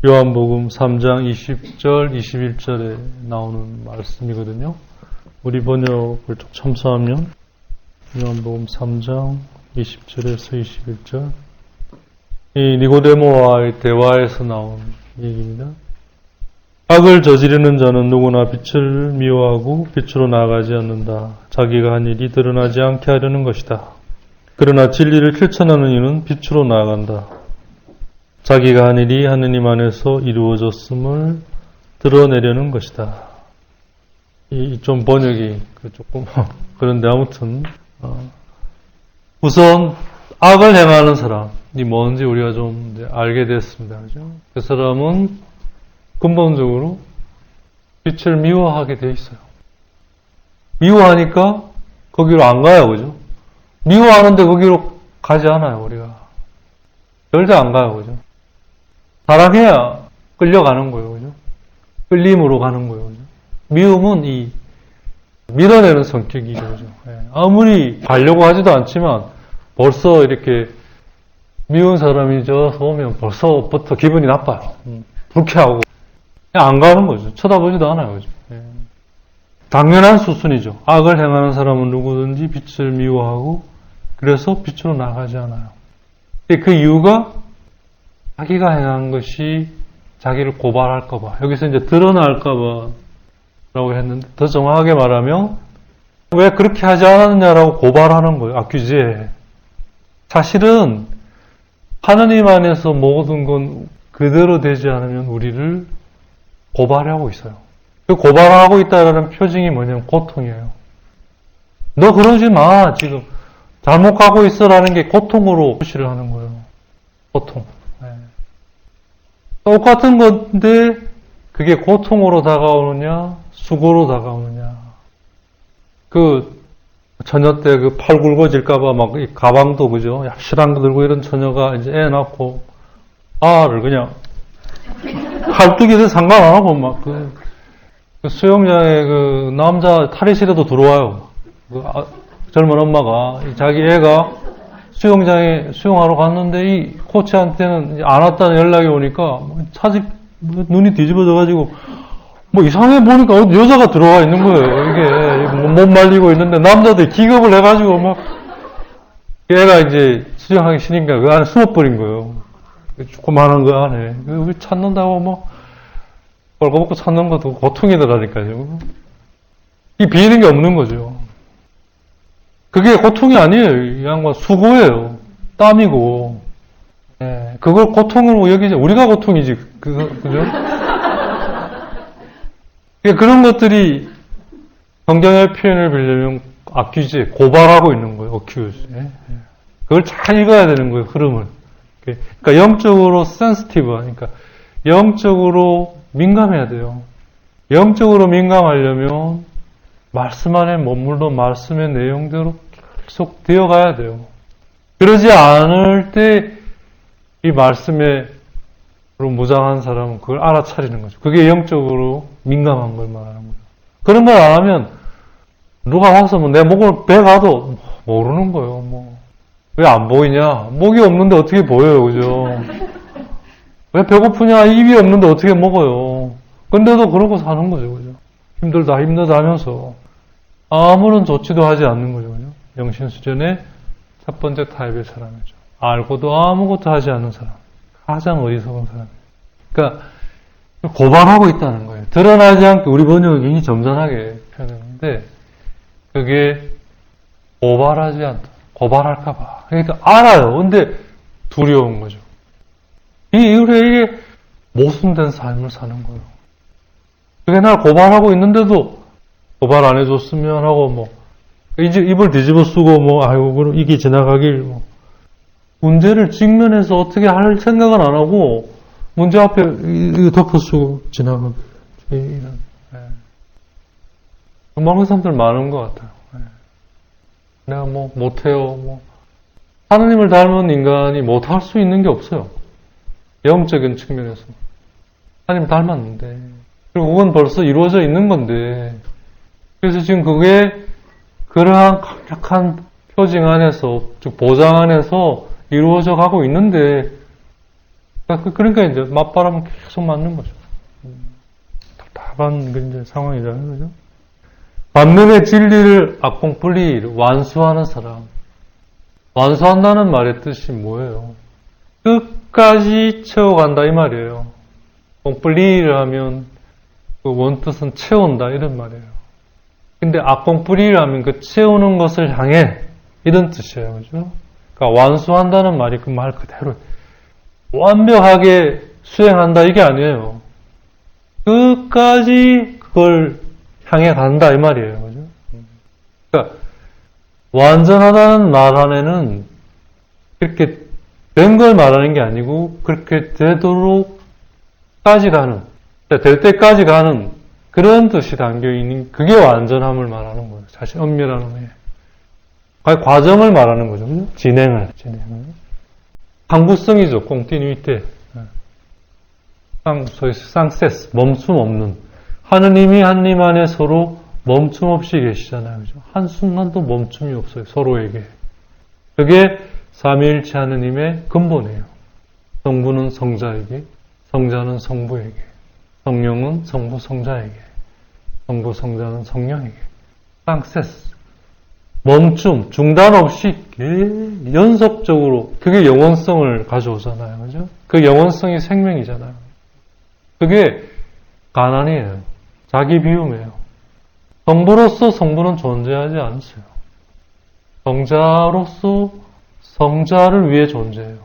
요한복음 3장 20절, 21절에 나오는 말씀이거든요. 우리 번역을 좀 첨부하면 요한복음 3장 20절에서 21절 이 니고데모와의 대화에서 나온 얘기입니다. 악을 저지르는 자는 누구나 빛을 미워하고 빛으로 나아가지 않는다. 자기가 한 일이 드러나지 않게 하려는 것이다. 그러나 진리를 실천하는 이는 빛으로 나아간다. 자기가 한 일이 하느님 안에서 이루어졌음을 드러내려는 것이다. 이 좀 번역이 조금 그런데 아무튼 우선 악을 행하는 사람이 뭔지 우리가 좀 이제 알게 됐습니다. 그죠? 그 사람은 근본적으로 빛을 미워하게 돼 있어요. 미워하니까 거기로 안 가요. 그죠? 미워하는데 거기로 가지 않아요. 우리가. 절대 안 가요. 그죠? 사랑해야 끌려가는 거예요. 그죠? 끌림으로 가는 거예요. 그죠? 미움은 이 밀어내는 성격이죠. 그죠? 아무리 가려고 하지도 않지만 벌써 이렇게 미운 사람이 저 오면 벌써부터 기분이 나빠요. 불쾌하고. 그냥 안 가는 거죠. 쳐다보지도 않아요. 그죠? 당연한 수순이죠. 악을 행하는 사람은 누구든지 빛을 미워하고 그래서 빛으로 나가지 않아요. 그 이유가 자기가 행한 것이 자기를 고발할까봐, 여기서 이제 드러날까봐 라고 했는데, 더 정확하게 말하면 왜 그렇게 하지 않았느냐라고 고발하는 거예요. 아큐제. 사실은 하느님 안에서 모든 건 그대로 되지 않으면 우리를 고발하고 있어요. 그 고발하고 있다라는 표징이 뭐냐면 고통이에요. 너 그러지 마. 지금 잘못 가고 있어라는 게 고통으로 표시를 하는 거예요. 고통. 똑같은 건데 그게 고통으로 다가오느냐 수고로 다가오느냐. 그 처녀 때 그 팔 굵어질까봐 막 이 가방도 그죠, 얍실한 거 들고 이런 처녀가 이제 애 낳고 알을 그냥 칼뜨기도 상관 안 하고 막 그 수영장에 그 남자 탈의실에도 들어와요. 젊은 엄마가 자기 애가 수영장에 수영하러 갔는데 이 코치한테는 안 왔다는 연락이 오니까 차집 눈이 뒤집어져가지고 뭐 이상해 보니까 여자가 들어와 있는 거예요. 이게 못 말리고 있는데 남자들이 기겁을 해가지고 막 얘가 이제 수영하기 싫으니까 그 안에 숨어버린 거예요. 조그만한 거 안에 찾는다고 뭐 벌거벗고 찾는 것도 고통이더라니까요. 이 비는 게 없는 거죠. 그게 고통이 아니에요. 이 양반 수고예요. 땀이고. 그걸 고통으로 여기지. 우리가 고통이지. 그죠? 그런 것들이 성경의 표현을 빌려면 accuse, 고발하고 있는 거예요. accuse. 그걸 잘 읽어야 되는 거예요. 흐름을. 그러니까 영적으로 sensitive, 그러니까 영적으로 민감해야 돼요. 영적으로 민감하려면 말씀 안에 머물러 말씀의 내용대로 계속 되어가야 돼요. 그러지 않을 때 이 말씀에 무장한 사람은 그걸 알아차리는 거죠. 그게 영적으로 민감한 걸 말하는 거죠. 그런 걸 안 하면 누가 와서 뭐 내 목을 베가도 모르는 거예요. 뭐 왜 안 보이냐? 목이 없는데 어떻게 보여요, 그죠? 왜 배고프냐? 입이 없는데 어떻게 먹어요? 근데도 그러고 사는 거죠, 그죠? 힘들다 하면서 아무런 조치도 하지 않는 거죠, 그죠? 영신수련의 첫 번째 타입의 사람이죠. 알고도 아무것도 하지 않는 사람. 가장 어리석은 사람이에요. 그러니까 고발하고 있다는 거예요. 드러나지 않게 우리 번역은 굉장히 점잖하게 표현했는데 그게 고발하지 않다. 고발할까봐. 그러니까 알아요. 근데 두려운 거죠. 이게 모순된 삶을 사는 거예요. 그게 날 고발하고 있는데도 고발 안 해줬으면 하고 뭐 이제 입을 뒤집어 쓰고 뭐 아이고 그럼 이게 지나가길 뭐 문제를 직면해서 어떻게 할 생각은 안 하고 문제 앞에 이거 덮어쓰고 지나가길 이런 그런 사람들 많은 것 같아요. 내가 뭐 못해요. 뭐 하나님을 닮은 인간이 못할 수 있는 게 없어요. 영적인 측면에서 하나님 닮았는데 그리고 그건 벌써 이루어져 있는 건데 그래서 지금 그게 그러한 강력한 표징 안에서, 즉 보장 안에서 이루어져 가고 있는데, 그러니까 이제 맞바람은 계속 맞는 거죠. 답답한 이제 상황이잖아요, 그죠? 반면에 진리를 악공불리 완수하는 사람. 완수한다는 말의 뜻이 뭐예요? 끝까지 채워간다 이 말이에요. 공불리를 하면 그 원뜻은 채운다 이런 말이에요. 근데 악공불이라면 그 채우는 것을 향해 이런 뜻이에요. 그죠? 그러니까 완수한다는 말이 그 말 그대로 완벽하게 수행한다 이게 아니에요. 끝까지 그걸 향해 간다 이 말이에요. 그죠? 그러니까 완전하다는 말 안에는 그렇게 된 걸 말하는 게 아니고 그렇게 되도록까지 가는, 될 때까지 가는 그런 뜻이 담겨있는 그게 완전함을 말하는 거예요. 사실 엄밀한 의미에. 과정을 말하는 거죠. 그죠? 진행을. 항구성이죠. 꽁티뉴이테. 쌍세스. 멈춤 없는. 하느님이 하느님 안에 서로 멈춤 없이 계시잖아요. 그죠? 한순간도 멈춤이 없어요. 서로에게. 그게 삼위일체 하느님의 근본이에요. 성부는 성자에게, 성자는 성부에게, 성령은 성부 성자에게, 성부 성자는 성령에게. 쌍세스. 멈춤, 중단 없이 연속적으로 그게 영원성을 가져오잖아요. 그죠? 그 영원성이 생명이잖아요. 그게 가난이에요. 자기 비움이에요. 성부로서 성부는 존재하지 않으세요. 성자로서 성자를 위해 존재해요.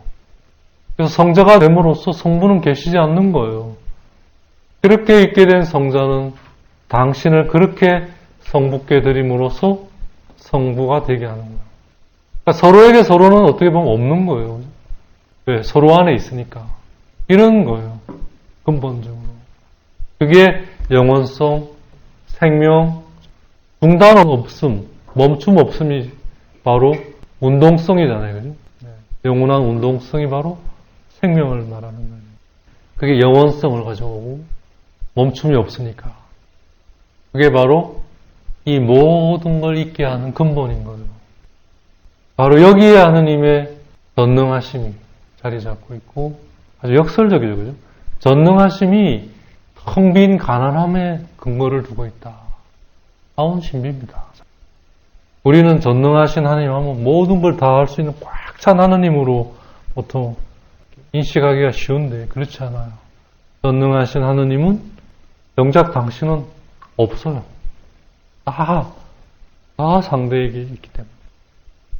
그래서 성자가 됨으로써 성부는 계시지 않는 거예요. 그렇게 있게 된 성자는 당신을 그렇게 성부께 드림으로써 성부가 되게 하는 거예요. 그러니까 서로에게 서로는 어떻게 보면 없는 거예요. 왜? 서로 안에 있으니까. 이런 거예요. 근본적으로. 그게 영원성, 생명, 중단 없음, 멈춤 없음이 바로 운동성이잖아요. 그죠? 영원한 운동성이 바로 생명을 말하는 거예요. 그게 영원성을 가져오고 멈춤이 없으니까. 그게 바로 이 모든 걸 있게 하는 근본인 거예요. 바로 여기에 하느님의 전능하심이 자리 잡고 있고 아주 역설적이죠. 그죠? 전능하심이 텅 빈 가난함에 근거를 두고 있다. 아운 신비입니다. 우리는 전능하신 하느님 하면 모든 걸 다 할 수 있는 꽉 찬 하느님으로 보통 인식하기가 쉬운데 그렇지 않아요. 전능하신 하느님은 정작 당신은 없어요. 다 상대에게 있기 때문에.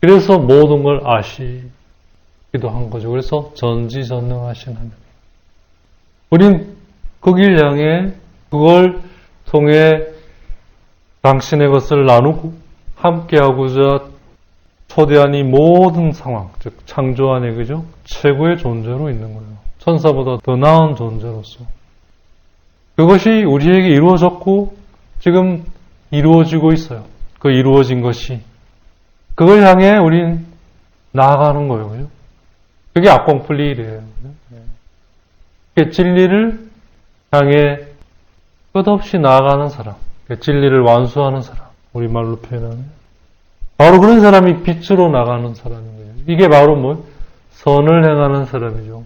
그래서 모든 걸 아시기도 한 거죠. 그래서 전지전능하신 하느님. 우린 그 길 향해 그걸 통해 당신의 것을 나누고 함께하고자 초대한 이 모든 상황, 즉 창조 안에 그죠? 최고의 존재로 있는 거예요. 천사보다 더 나은 존재로서. 그것이 우리에게 이루어졌고 지금 이루어지고 있어요. 그 이루어진 것이. 그걸 향해 우린 나아가는 거예요. 그죠? 그게 악공플리일이에요. 그게 진리를 향해 끝없이 나아가는 사람. 진리를 완수하는 사람. 우리말로 표현하면. 바로 그런 사람이 빛으로 나가는 사람인 거예요. 이게 바로 뭐? 선을 행하는 사람이죠.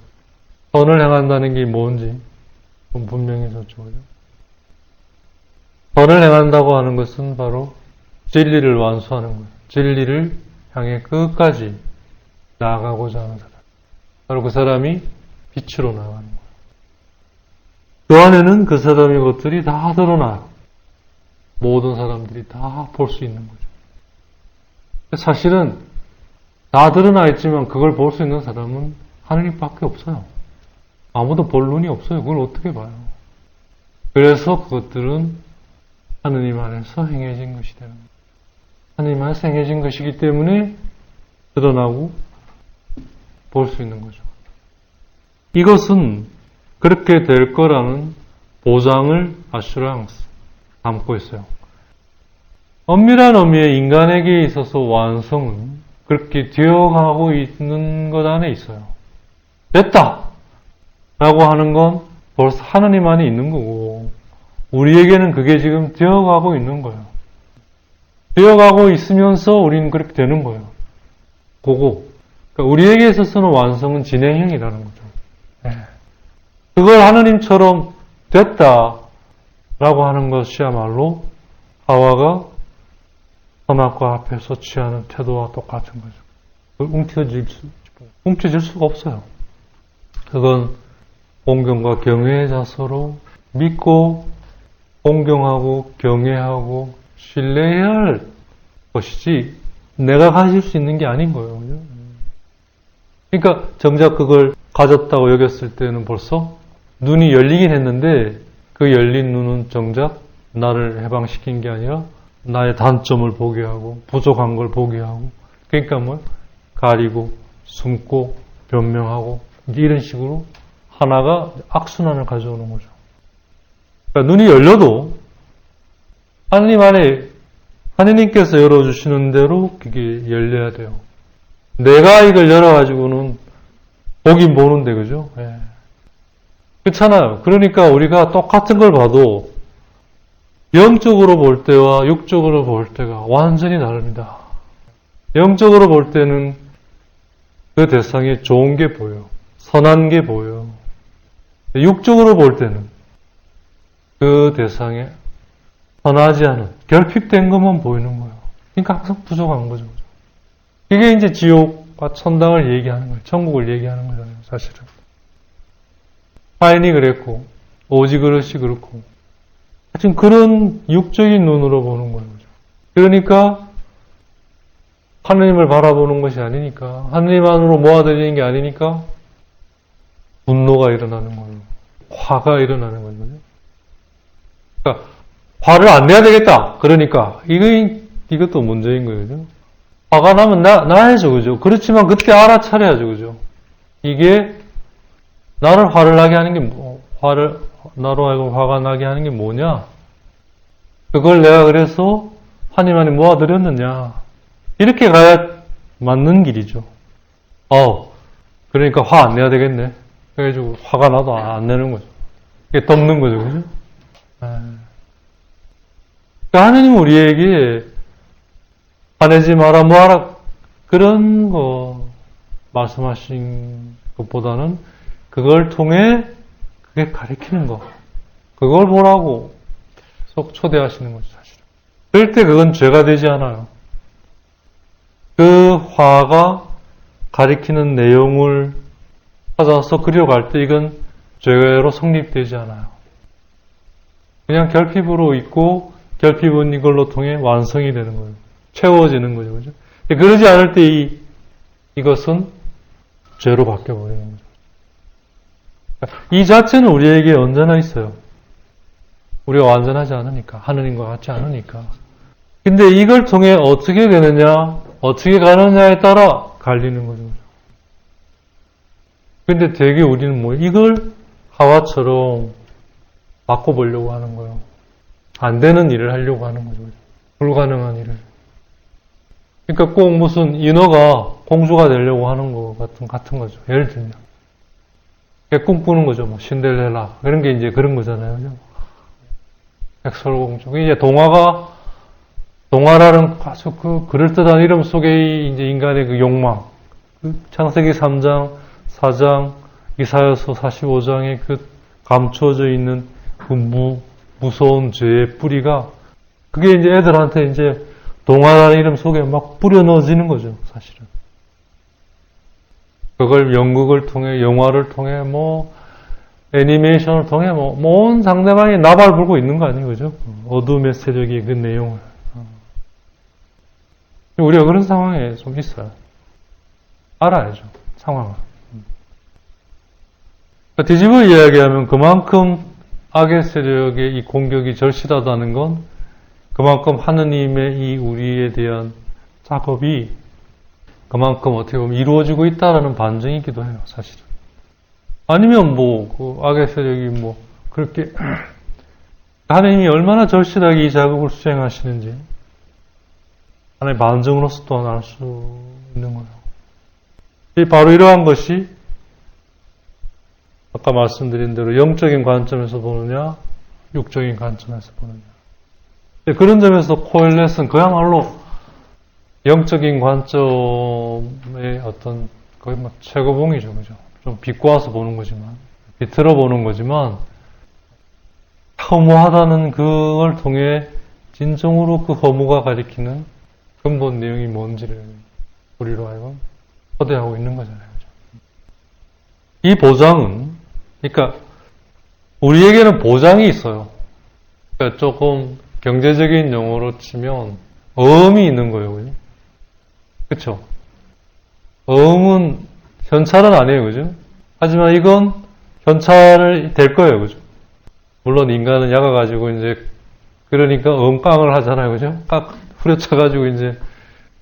선을 행한다는 게 뭔지 분명히 저쪽이죠. 선을 행한다고 하는 것은 바로 진리를 완수하는 거예요. 진리를 향해 끝까지 나아가고자 하는 사람. 바로 그 사람이 빛으로 나가는 거예요. 그 안에는 그 사람의 것들이 다 드러나요. 모든 사람들이 다 볼 수 있는 거죠. 사실은 다 드러나 있지만 그걸 볼 수 있는 사람은 하느님밖에 없어요. 아무도 볼 눈이 없어요. 그걸 어떻게 봐요? 그래서 그것들은 하느님 안에서 행해진 것이 되는 거예요. 하느님 안에서 행해진 것이기 때문에 드러나고 볼 수 있는 거죠. 이것은 그렇게 될 거라는 보장을 아슈랑스 담고 있어요. 엄밀한 의미의 인간에게 있어서 완성은 그렇게 되어가고 있는 것 안에 있어요. 됐다! 라고 하는 건 벌써 하느님 안에 있는 거고 우리에게는 그게 지금 되어가고 있는 거예요. 되어가고 있으면서 우리는 그렇게 되는 거예요. 그러니까 우리에게 있어서는 완성은 진행형이라는 거죠. 그걸 하느님처럼 됐다라고 하는 것이야말로 하와가 선악과 앞에서 취하는 태도와 똑같은 거죠. 움켜질 수가 없어요. 그건 공경과 경외의 자세로 믿고 공경하고 경외하고 신뢰해야 할 것이지 내가 가질 수 있는 게 아닌 거예요. 그러니까 정작 그걸 가졌다고 여겼을 때는 벌써 눈이 열리긴 했는데 그 열린 눈은 정작 나를 해방시킨 게 아니라 나의 단점을 보게 하고, 부족한 걸 보게 하고, 그러니까 뭐, 가리고, 숨고, 변명하고, 이런 식으로 하나가 악순환을 가져오는 거죠. 그러니까 눈이 열려도, 하느님 안에, 하느님께서 열어주시는 대로 그게 열려야 돼요. 내가 이걸 열어가지고는 보긴 보는데, 그죠? 예. 그렇잖아요. 그러니까 우리가 똑같은 걸 봐도, 영적으로 볼 때와 육적으로 볼 때가 완전히 다릅니다. 영적으로 볼 때는 그 대상에 좋은 게 보여. 선한 게 보여. 육적으로 볼 때는 그 대상에 선하지 않은, 결핍된 것만 보이는 거예요. 그러니까 항상 부족한 거죠. 이게 이제 지옥과 천당을 얘기하는 거예요. 천국을 얘기하는 거잖아요, 사실은. 하인이 그랬고, 오지 그릇이 그렇고, 하여튼 그런 육적인 눈으로 보는 거예요. 그러니까 하느님을 바라보는 것이 아니니까, 하느님 안으로 모아들이는 게 아니니까 분노가 일어나는 거예요. 화가 일어나는 거죠. 그러니까 화를 안 내야 되겠다. 그러니까 이것도 문제인 거예요. 화가 나면 나야죠, 그죠? 그렇지만 그때 알아차려야죠, 그죠? 이게 나를 화를 나게 하는 게 나로 하여금 화가 나게 하는 게 뭐냐? 그걸 내가 그래서 하나님 안에 모아드렸느냐? 이렇게 가야 맞는 길이죠. 그러니까 화 안 내야 되겠네. 그래가지고 화가 나도 안 내는 거죠. 이게 덮는 거죠, 그죠? 그러니까 하나님은 우리에게 화내지 마라, 뭐하라, 그런 거 말씀하신 것보다는 그걸 통해 그게 가리키는 거. 그걸 보라고 속 초대하시는 거죠, 사실은. 그럴 때 그건 죄가 되지 않아요. 그 화가 가리키는 내용을 찾아서 그려갈 때 이건 죄로 성립되지 않아요. 그냥 결핍으로 있고 결핍은 이걸로 통해 완성이 되는 거예요. 채워지는 거죠, 그죠? 그러지 않을 때 이것은 죄로 바뀌어버리는 거죠. 이 자체는 우리에게 언제나 있어요. 우리가 완전하지 않으니까, 하느님과 같지 않으니까. 근데 이걸 통해 어떻게 되느냐, 어떻게 가느냐에 따라 갈리는 거죠. 근데 되게 우리는 이걸 하와처럼 바꿔보려고 하는 거예요. 안 되는 일을 하려고 하는 거죠. 불가능한 일을. 그러니까 꼭 무슨 인어가 공주가 되려고 하는 것 같은 거죠. 예를 들면. 꿈꾸는 거죠. 신데렐라. 그런 게 이제 그런 거잖아요. 그죠? 백설공주. 이제 동화라는 아주 그럴듯한 이름 속에 이제 인간의 그 욕망. 창세기 3장, 4장, 이사야서 45장에 그 감춰져 있는 그 무서운 죄의 뿌리가 그게 이제 애들한테 이제 동화라는 이름 속에 막 뿌려 넣어지는 거죠, 사실은. 그걸 연극을 통해, 영화를 통해, 애니메이션을 통해, 온 상대방이 나발 불고 있는 거 아니에요, 그죠? 어둠의 세력이 그 내용을. 우리가 그런 상황에 좀 있어요. 알아야죠, 상황을. 뒤집어 이야기하면 그만큼 악의 세력의 이 공격이 절실하다는 건 그만큼 하느님의 이 우리에 대한 작업이 그만큼 어떻게 보면 이루어지고 있다라는 반증이기도 해요, 사실은. 아니면 그 악의 세력이 그렇게, 하나님이 얼마나 절실하게 이 작업을 수행하시는지, 하나의 반증으로서 또한 알 수 있는 거예요. 바로 이러한 것이, 아까 말씀드린 대로 영적인 관점에서 보느냐, 육적인 관점에서 보느냐. 그런 점에서 코엘렛은 그야말로 영적인 관점의 어떤 거의 최고봉이죠, 그죠? 좀 비꼬아서 보는 거지만, 비틀어 보는 거지만, 허무하다는 그걸 통해 진정으로 그 허무가 가리키는 근본 내용이 뭔지를 우리로 하여금 초대하고 있는 거잖아요, 그죠? 이 보장은, 그러니까 우리에게는 보장이 있어요. 그러니까 조금 경제적인 용어로 치면 어음이 있는 거예요, 그죠? 그쵸? 어음은 현찰은 아니에요, 그죠? 하지만 이건 현찰이 될 거예요, 그죠? 물론 인간은 약아가지고 이제 그러니까 깡을 하잖아요. 그죠? 깍 후려쳐가지고 이제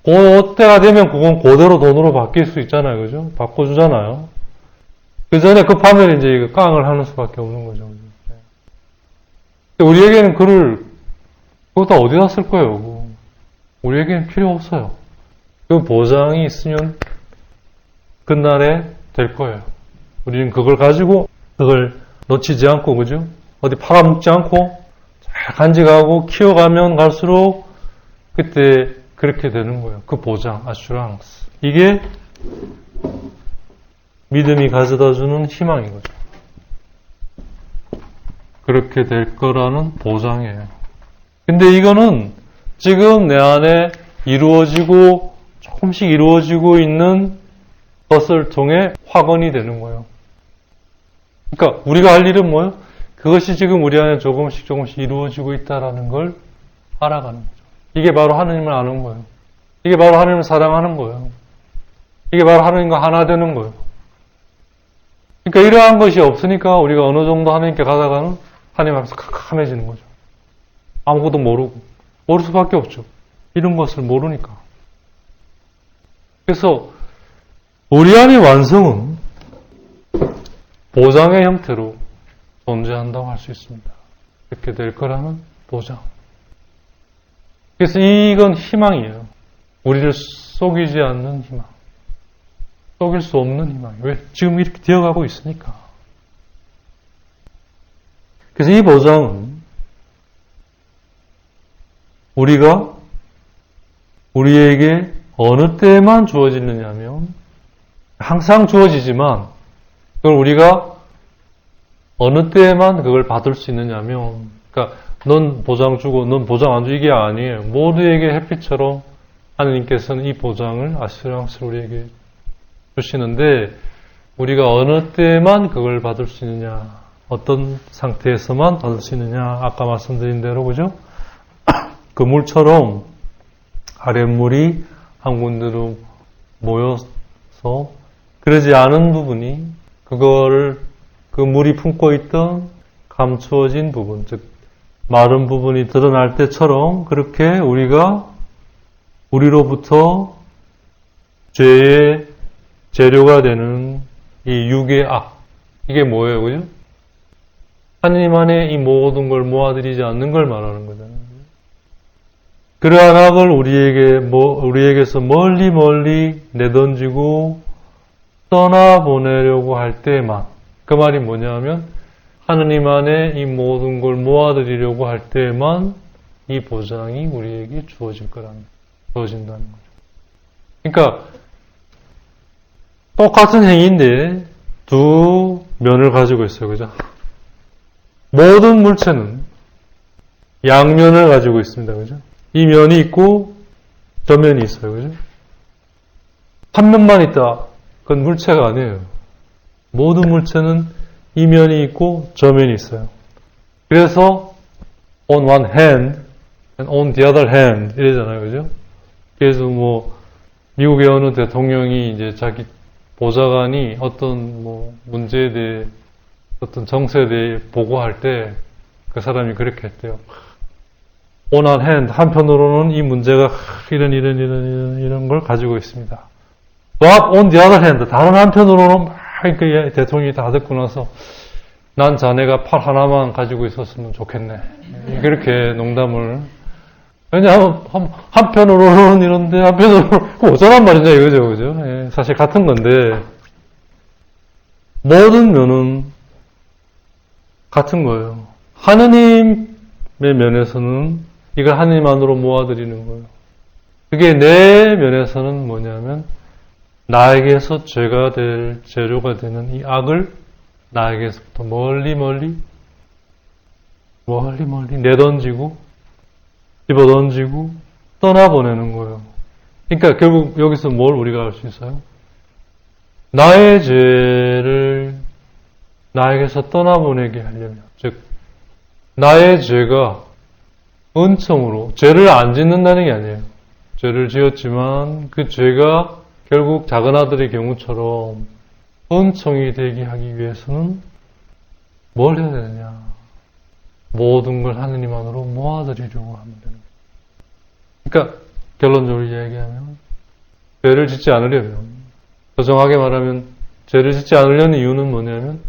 그때가 되면 그건 그대로 돈으로 바뀔 수 있잖아요. 그죠? 바꿔주잖아요. 그 전에 급하면 이제 이거 깡을 하는 수밖에 없는 거죠. 우리에게는 그거 다 어디다 쓸 거예요? 우리에게는 필요 없어요. 그 보장이 있으면 그날에 될 거예요. 우리는 그걸 가지고 그걸 놓치지 않고, 그죠? 어디 팔아먹지 않고 잘 간직하고 키워가면 갈수록 그때 그렇게 되는 거예요. 그 보장, 아슈랑스. 이게 믿음이 가져다주는 희망인 거죠. 그렇게 될 거라는 보장이에요. 근데 이거는 지금 내 안에 이루어지고 조금씩 이루어지고 있는 것을 통해 확언이 되는 거예요. 그러니까 우리가 할 일은 뭐예요? 그것이 지금 우리 안에 조금씩 이루어지고 있다라는 걸 알아가는 거죠. 이게 바로 하나님을 아는 거예요. 이게 바로 하나님을 사랑하는 거예요. 이게 바로 하나님과 하나 되는 거예요. 그러니까 이러한 것이 없으니까 우리가 어느 정도 하나님께 가다가는 하나님 앞에서 캄캄해지는 거죠. 아무것도 모르고. 모를 수밖에 없죠. 이런 것을 모르니까. 그래서 우리 안의 완성은 보장의 형태로 존재한다고 할 수 있습니다. 이렇게 될 거라는 보장. 그래서 이건 희망이에요. 우리를 속이지 않는 희망. 속일 수 없는 희망. 왜? 지금 이렇게 되어가고 있으니까. 그래서 이 보장은 우리가 우리에게 어느 때만 주어지느냐 하면 항상 주어지지만 그걸 우리가 어느 때만 그걸 받을 수 있느냐 하면 그러니까 넌 보장 주고 넌 보장 안 주 이게 아니에요. 모두에게 햇빛처럼 하나님께서는 이 보장을 아슈랑스를 우리에게 주시는데 우리가 어느 때만 그걸 받을 수 있느냐 어떤 상태에서만 받을 수 있느냐 아까 말씀드린 대로 그죠? 그 물처럼 아랫물이 한 군데로 모여서 그러지 않은 부분이 그거를 그 물이 품고 있던 감추어진 부분 즉 마른 부분이 드러날 때처럼 그렇게 우리가 우리로부터 죄의 재료가 되는 이 육의 악 이게 뭐예요? 그죠? 하나님 안에 이 모든 걸 모아들이지 않는 걸 말하는 거잖아요. 그러한 악을 우리에게서 멀리 내던지고 떠나보내려고 할 때만 그 말이 뭐냐면 하느님 안에 이 모든 걸 모아들이려고 할 때만 이 보장이 우리에게 주어진다는 거죠. 그러니까 똑같은 행위인데 두 면을 가지고 있어요. 그죠? 모든 물체는 양면을 가지고 있습니다. 그죠? 이 면이 있고 저 면이 있어요. 그죠? 한 면만 있다. 그건 물체가 아니에요. 모든 물체는 이 면이 있고 저 면이 있어요. 그래서 on one hand and on the other hand 이러잖아요. 그죠? 그래서 미국의 어느 대통령이 이제 자기 보좌관이 어떤 문제에 대해 어떤 정세에 대해 보고할 때 그 사람이 그렇게 했대요. on one hand 한편으로는 이 문제가 이런 걸 가지고 있습니다. But on the other hand 다른 한편으로는 그 대통령이 다 듣고 나서 난 자네가 팔 하나만 가지고 있었으면 좋겠네. 그렇게 농담을 왜냐하면 한편으로는 이런데 한편으로는 어쩌란 말이냐 이거죠. 그죠? 예, 사실 같은 건데 모든 면은 같은 거예요. 하느님의 면에서는 이걸 하느님 안으로 모아드리는 거예요. 그게 내 면에서는 뭐냐면 나에게서 죄가 될 재료가 되는 이 악을 나에게서부터 멀리 내던지고 집어던지고 떠나보내는 거예요. 그러니까 결국 여기서 뭘 우리가 알 수 있어요? 나의 죄를 나에게서 떠나보내게 하려면 즉 나의 죄가 은총으로 죄를 안 짓는다는 게 아니에요. 죄를 지었지만 그 죄가 결국 작은 아들의 경우처럼 은총이 되게 하기 위해서는 뭘 해야 되느냐? 모든 걸 하느님 안으로 모아드리려고 하면 되는 거예요. 그러니까 결론적으로 얘기하면 죄를 짓지 않으려면, 조정하게 말하면 죄를 짓지 않으려는 이유는 뭐냐면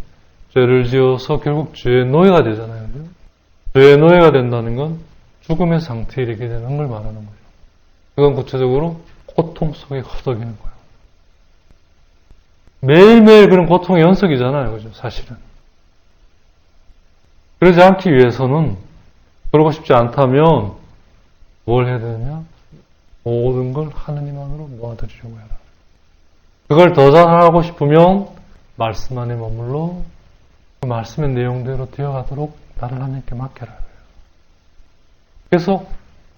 죄를 지어서 결국 죄의 노예가 되잖아요. 그죠? 죄의 노예가 된다는 건 죽음의 상태에 이르게 되는 걸 말하는 거예요. 그건 구체적으로 고통 속에 허덕이는 거예요. 매일매일 그런 고통의 연속이잖아요. 그죠? 사실은. 그러지 않기 위해서는, 그러고 싶지 않다면 뭘 해야 되느냐? 모든 걸 하느님 안으로 모아드리려고 해라. 그걸 더 잘하고 싶으면 말씀 안에 머물러 그 말씀의 내용대로 되어가도록 나를 하나님께 맡겨라. 그래서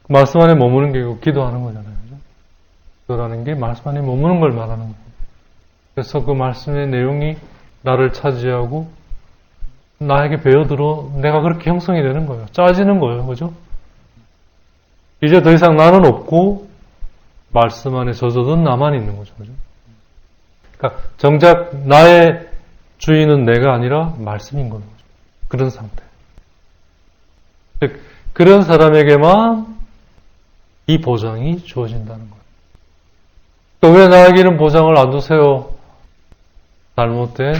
그 말씀 안에 머무는 게 기도하는 거잖아요. 그죠? 기도라는 게 말씀 안에 머무는 걸 말하는 거예요. 그래서 그 말씀의 내용이 나를 차지하고 나에게 배어들어 내가 그렇게 형성이 되는 거예요. 짜지는 거예요. 그죠? 이제 더 이상 나는 없고 말씀 안에 젖어든 나만 있는 거죠. 그죠? 그러니까 정작 나의 주인은 내가 아니라 말씀인 거죠. 그런 상태. 즉 그런 사람에게만 이 보장이 주어진다는 거예요. 또 왜 나에게 이런 보장을 안 주세요? 잘못된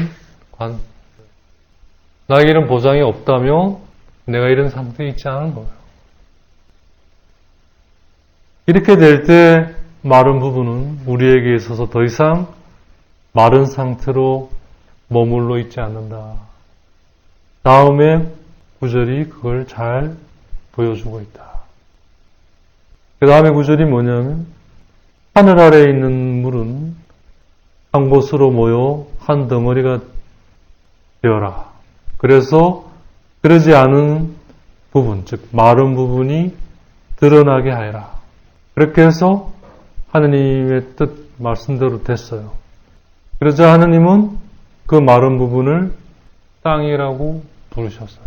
나에게 이런 보장이 없다면 내가 이런 상태에 있지 않은 거예요. 이렇게 될 때 마른 부분은 우리에게 있어서 더 이상 마른 상태로 머물러 있지 않는다. 다음에 구절이 그걸 잘 보여주고 있다. 그 다음에 구절이 뭐냐면 하늘 아래에 있는 물은 한 곳으로 모여 한 덩어리가 되어라. 그래서 그러지 않은 부분, 즉 마른 부분이 드러나게 하여라. 그렇게 해서 하느님의 뜻 말씀대로 됐어요. 그러자 하느님은 그 마른 부분을 땅이라고 부르셨어요.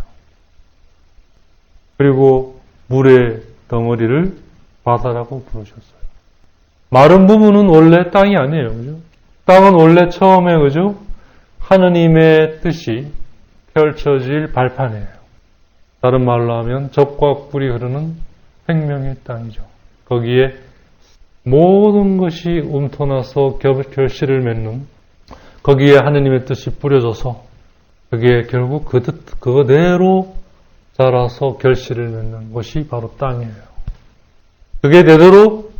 그리고 물의 덩어리를 바다라고 부르셨어요. 마른 부분은 원래 땅이 아니에요. 그죠? 땅은 원래 처음에, 그죠? 하느님의 뜻이 펼쳐질 발판이에요. 다른 말로 하면 젖과 꿀이 흐르는 생명의 땅이죠. 거기에 모든 것이 움터나서 결실을 맺는, 거기에 하느님의 뜻이 뿌려져서 그게 결국 그거대로 자라서 결실을 맺는 것이 바로 땅이에요. 그게 되도록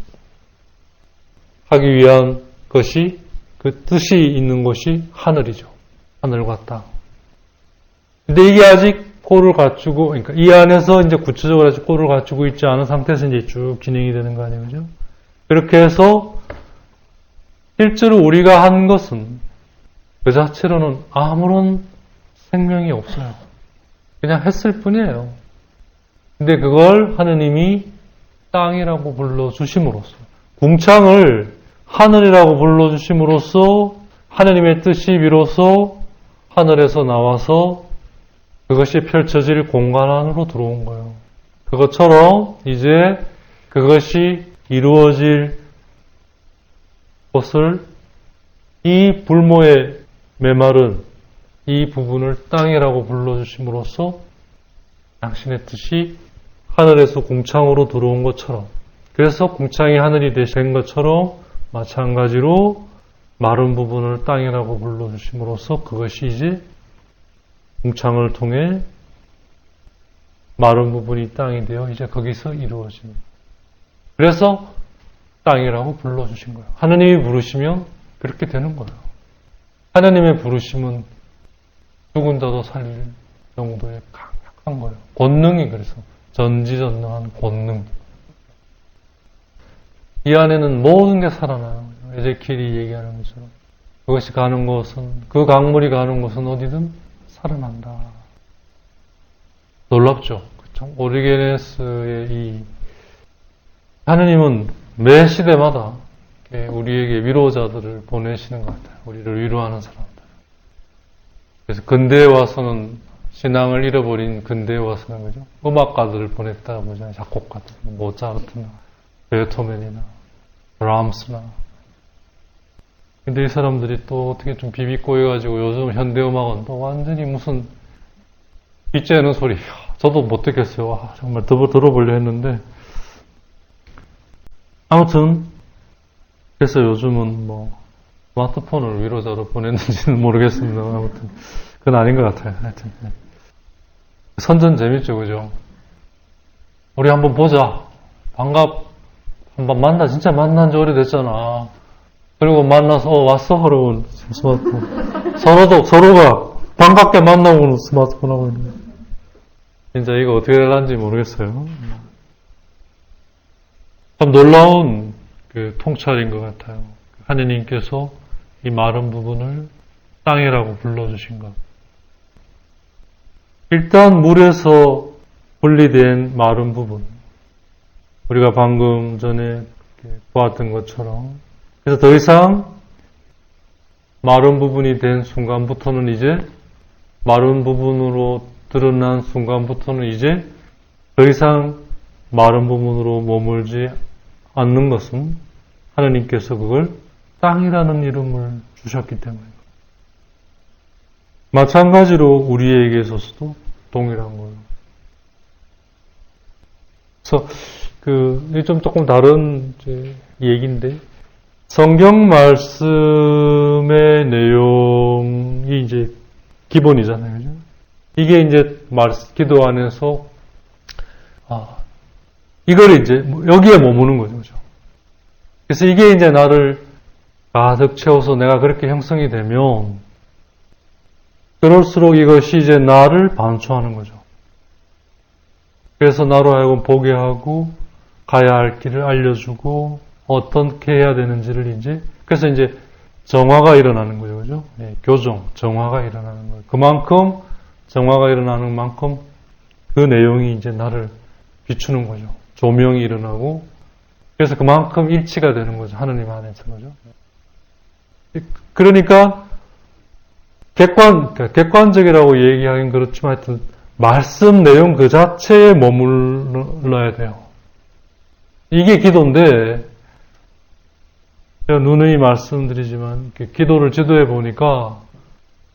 하기 위한 것이, 그 뜻이 있는 것이 하늘이죠. 하늘과 땅. 근데 이게 아직 꼴을 갖추고, 그러니까 이 안에서 이제 구체적으로 아직 꼴을 갖추고 있지 않은 상태에서 이제 쭉 진행이 되는 거 아니에요, 그죠? 그렇게 해서 실제로 우리가 한 것은 그 자체로는 아무런 생명이 없어요. 그냥 했을 뿐이에요. 근데 그걸 하느님이 땅이라고 불러주심으로써, 궁창을 하늘이라고 불러주심으로써 하느님의 뜻이 비로소 하늘에서 나와서 그것이 펼쳐질 공간 안으로 들어온 거예요. 그것처럼 이제 그것이 이루어질 것을 이 불모의 메마른 이 부분을 땅이라고 불러주심으로써 당신의 뜻이 하늘에서 궁창으로 들어온 것처럼, 그래서 궁창이 하늘이 되신 것처럼 마찬가지로 마른 부분을 땅이라고 불러주심으로써 그것이 이제 궁창을 통해 마른 부분이 땅이 되어 이제 거기서 이루어집니다. 그래서 땅이라고 불러주신 거예요. 하느님이 부르시면 그렇게 되는 거예요. 하느님의 부르심은 죽은 자도 살릴 정도의 강력한 거예요. 권능이, 그래서 전지전능한 권능. 이 안에는 모든 게 살아나요. 에제키엘이 얘기하는 것처럼 그것이 가는 곳은, 그 강물이 가는 곳은 어디든 살아난다. 놀랍죠? 그렇죠? 오리게네스의 이 하느님은 매 시대마다 우리에게 위로자들을 보내시는 것 같아요. 우리를 위로하는 사람들. 그래서 근대에 와서는, 신앙을 잃어버린 근대에 와서는, 그죠? 음악가들을 보냈다고 보잖아요. 작곡가들. 모차르트나 베토벤이나 브람스나. 근데 이 사람들이 또 어떻게 좀 비비꼬여가지고 요즘 현대음악은 또 완전히 무슨 빗재는 소리, 저도 못 듣겠어요. 와, 정말 들어보려 했는데. 아무튼, 그래서 요즘은 뭐, 스마트폰을 위로자로 보냈는지는 모르겠습니다. 아무튼, 그건 아닌 것 같아요. 하여튼. 선전 재밌죠, 그죠? 우리 한번 보자. 한번 진짜 만난 지 오래됐잖아. 그리고 만나서, 왔어? 그러고 스마트폰. 서로가 반갑게 만나고는 스마트폰 하고 있는 거예요. 진짜 이거 어떻게 될란지 모르겠어요. 참 놀라운 그 통찰인 것 같아요. 하느님께서 이 마른 부분을 땅이라고 불러주신 것. 일단 물에서 분리된 마른 부분. 우리가 방금 전에 보았던 것처럼. 그래서 더 이상 마른 부분이 된 순간부터는 이제 마른 부분으로 드러난 순간부터는 이제 더 이상 마른 부분으로 머물지 않는 것은 하느님께서 그걸 땅이라는 이름을 주셨기 때문입니다. 마찬가지로 우리에게 있어서도 동일한 거예요. 그래서 이게 좀 조금 다른 얘기인데 성경 말씀의 내용이 이제 기본이잖아요. 그죠? 이게 이제 기도 안에서 이걸 이제 여기에 머무는 거죠. 그죠? 그래서 이게 이제 나를 가득 채워서 내가 그렇게 형성이 되면 그럴수록 이것이 이제 나를 반추하는 거죠. 그래서 나로 하여금 보게 하고 가야 할 길을 알려주고 어떻게 해야 되는지를 그래서 이제 정화가 일어나는 거죠. 그죠? 네, 교정, 정화가 일어나는 거예요. 그만큼 정화가 일어나는 만큼 그 내용이 이제 나를 비추는 거죠. 조명이 일어나고 그래서 그만큼 일치가 되는 거죠. 하느님 안에서. 그죠? 그러니까 객관적이라고 얘기하긴 그렇지만 하여튼 말씀 내용 그 자체에 머물러야 돼요. 이게 기도인데 제가 누누이 말씀드리지만 기도를 지도해 보니까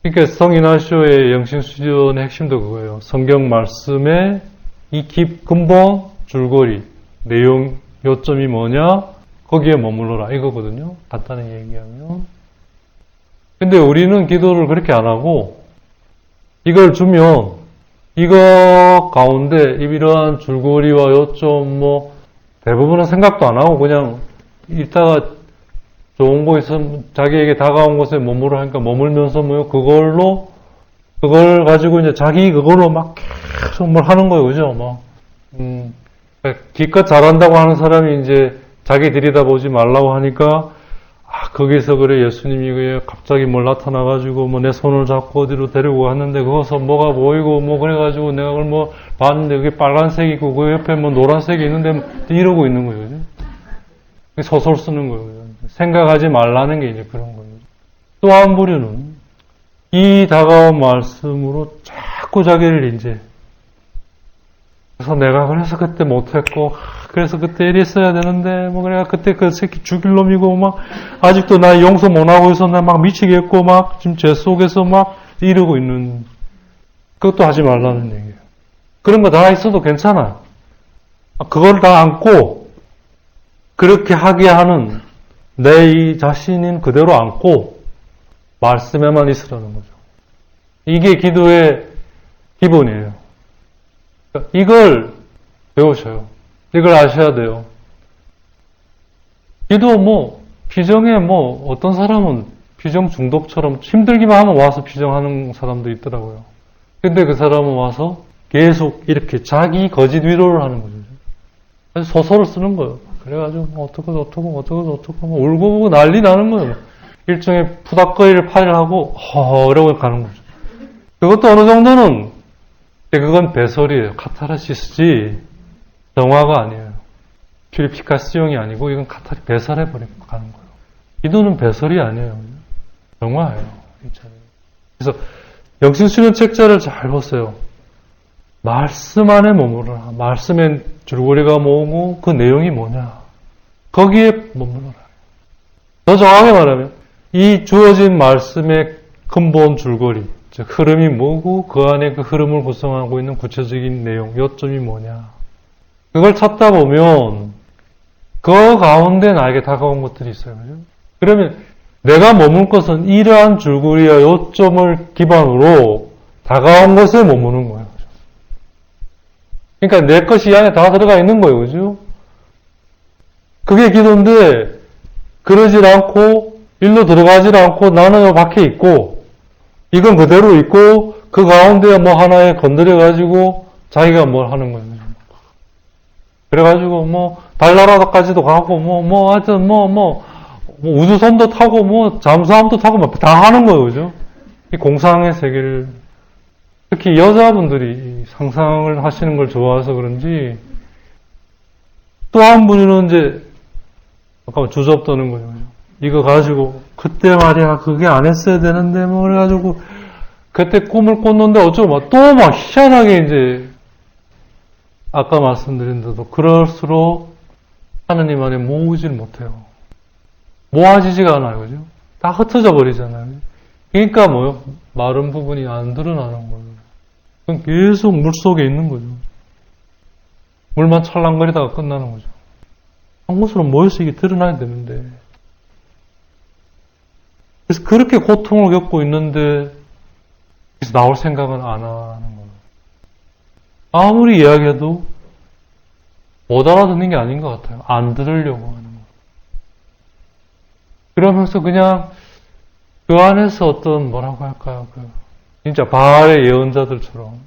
그러니까 성인하쇼의 영신수련의 핵심도 그거예요. 성경 말씀의 이 근본 줄거리 내용 요점이 뭐냐 거기에 머물러라 이거거든요. 간단히 얘기하면 근데 우리는 기도를 그렇게 안 하고 이걸 주면 이거 가운데 이러한 줄거리와 요점 대부분은 생각도 안 하고 그냥 읽다가 좋은 곳에서 자기에게 다가온 곳에 머무르라 하니까 머물면서 그걸 가지고 이제 자기 그걸로 막 계속 뭘 하는 거예요. 그죠? 기껏 잘한다고 하는 사람이 이제 자기 들여다보지 말라고 하니까 거기서 그래 예수님이 갑자기 나타나가지고 내 손을 잡고 어디로 데리고 갔는데 거기서 뭐가 보이고 그래가지고 내가 그걸 봤는데 그게 빨간색이고 그 옆에 노란색이 있는데 이러고 있는 거예요. 그죠? 소설 쓰는 거예요. 생각하지 말라는 게 이제 그런 거예요. 또 한 부류는 이 다가온 말씀으로 자꾸 자기를 그래서 내가 그래서 그때 못했고 그래서 그때 이랬어야 되는데 내가 그때 그 새끼 죽일 놈이고 아직도 나 용서 못하고 있어 나 미치겠고 지금 죄 속에서 이러고 있는 그것도 하지 말라는 얘기예요. 그런 거 다 있어도 괜찮아요. 그걸 다 안고 그렇게 하게 하는 내 이 자신인 그대로 안고 말씀에만 있으라는 거죠. 이게 기도의 기본이에요. 이걸 배우셔요. 이걸 아셔야 돼요. 기도 피정에 어떤 사람은 피정 중독처럼 힘들기만 하면 와서 피정하는 사람도 있더라고요. 근데 그 사람은 와서 계속 이렇게 자기 거짓 위로를 하는 거죠. 그래서 소설을 쓰는 거예요. 그래가지고 어떡하고 울고 난리 나는 거예요. 일종의 푸닥거리를 파일하고 이러고 가는 거죠. 그것도 어느 정도는 그건 배설이에요. 카타르시스지 정화가 아니에요. 퓨리피카시용이 아니고 이건 배설해버리고 가는 거예요. 기도는 배설이 아니에요. 정화예요. 그래서 영신수련 책자를 잘 보세요. 말씀 안에 머무르라. 말씀의 줄거리가 뭐고 그 내용이 뭐냐. 거기에 머무르라. 더 정확하게 말하면 이 주어진 말씀의 근본 줄거리, 즉 흐름이 뭐고 그 안에 그 흐름을 구성하고 있는 구체적인 내용, 요점이 뭐냐. 그걸 찾다 보면 그 가운데 나에게 다가온 것들이 있어요. 그죠? 그러면 내가 머물 것은 이러한 줄거리와 요점을 기반으로 다가온 것에 머무는 거예요. 그죠? 그러니까 내 것이 이 안에 다 들어가 있는 거예요. 그죠? 그게 기도인데 그러질 않고 일로 들어가질 않고 나는 밖에 있고 이건 그대로 있고 그 가운데 뭐 하나에 건드려가지고 자기가 뭘 하는 거예요. 그래가지고 뭐 달나라까지도 가고 하여튼 우주선도 타고 뭐 잠수함도 타고 뭐 다 하는 거예요. 그죠? 이 공상의 세계를 특히 여자분들이 상상을 하시는 걸 좋아해서 그런지 또 한 분은 이제 아까 주접 떠는 거죠. 그죠? 이거 가지고 그때 말이야 그게 안 했어야 되는데 뭐 그래가지고 그때 꿈을 꿨는데 어쩌고 또 막 희한하게 이제 아까 말씀드린 대로 그럴수록 하느님 안에 모으질 못해요. 모아지지가 않아요. 그죠? 다 흩어져 버리잖아요. 그러니까 뭐요? 마른 부분이 안 드러나는 거예요. 그럼 계속 물 속에 있는 거죠. 물만 찰랑거리다가 끝나는 거죠. 한 곳으로 모여서 이게 드러나야 되는데. 그래서 그렇게 고통을 겪고 있는데 그래서 나올 생각은 안 하는 거예요. 아무리 이야기해도 못 알아듣는 게 아닌 것 같아요. 안 들으려고 하는 거예요. 그러면서 그냥 그 안에서 어떤 뭐라고 할까요? 진짜 바알의 예언자들처럼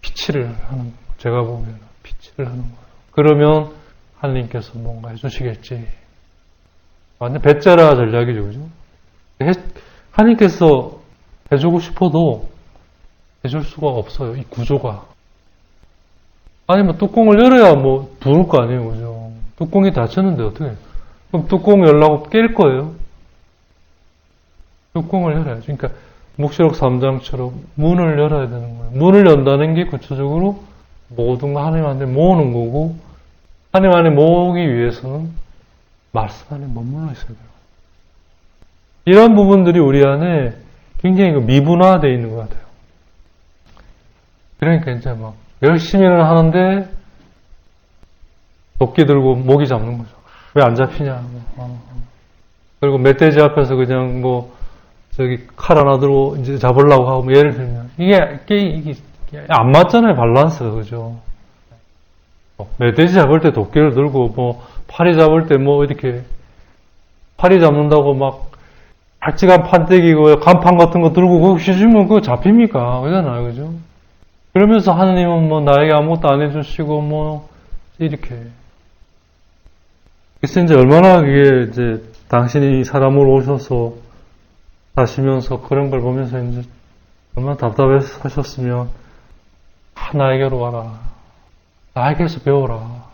피치를 하는 거예요. 제가 보기에는 피치를 하는 거예요. 그러면 하나님께서 뭔가 해주시겠지. 완전 배짜라 전략이죠. 그죠? 하나님께서 해주고 싶어도 해줄 수가 없어요. 이 구조가. 아니면 뚜껑을 열어야 뭐 부을 거 아니에요. 그죠? 뚜껑이 닫혔는데 어떻게 그럼 뚜껑 열라고 깰 거예요? 뚜껑을 열어야죠. 그러니까 묵시록 3장처럼 문을 열어야 되는 거예요. 문을 연다는 게 구체적으로 모든 거 하나님한테 모으는 거고 하나님 안에 모으기 위해서는 말씀 안에 머물러 있어야 돼요. 이런 부분들이 우리 안에 굉장히 미분화되어 있는 것 같아요. 그러니까 이제 막 열심히는 하는데 도끼 들고 모기 잡는 거죠. 왜 안 잡히냐. 그리고 멧돼지 앞에서 그냥 저기 칼 하나 들고 이제 잡으려고 하고 뭐 예를 들면 이게 안 맞잖아요. 밸런스가. 그죠? 멧돼지 잡을 때 도끼를 들고 파리 잡을 때 이렇게 파리 잡는다고 막 발찌간 판때기고 간판 같은 거 들고 그거 휘주면 그거 잡힙니까? 그러잖아요. 그죠? 그러면서 하느님은 나에게 아무것도 안 해주시고 이렇게. 그래서 이제 얼마나 그게 이제 당신이 사람으로 오셔서 사시면서 그런 걸 보면서 이제 얼마나 답답해서 하셨으면 나에게로 와라. 나에게서 배워라.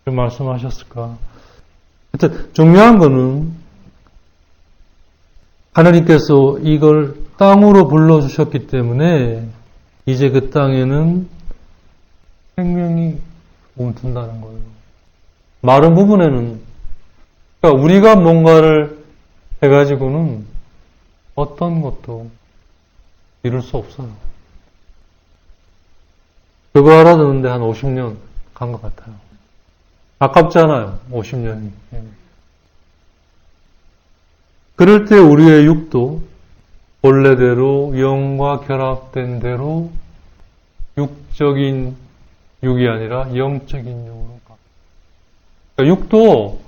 그런 말씀하셨을까. 하여튼 중요한 거는 하나님께서 이걸 땅으로 불러주셨기 때문에 이제 그 땅에는 생명이 움튼다는 거예요. 마른 부분에는 그러니까 우리가 뭔가를 해가지고는 어떤 것도 이룰 수 없어요. 그거 알아듣는데 한 50년 간 것 같아요. 아깝잖아요. 50년이. 그럴 때 우리의 육도 본래대로 영과 결합된 대로 육적인 육이 아니라 영적인 육으로 가. 그러니까 육도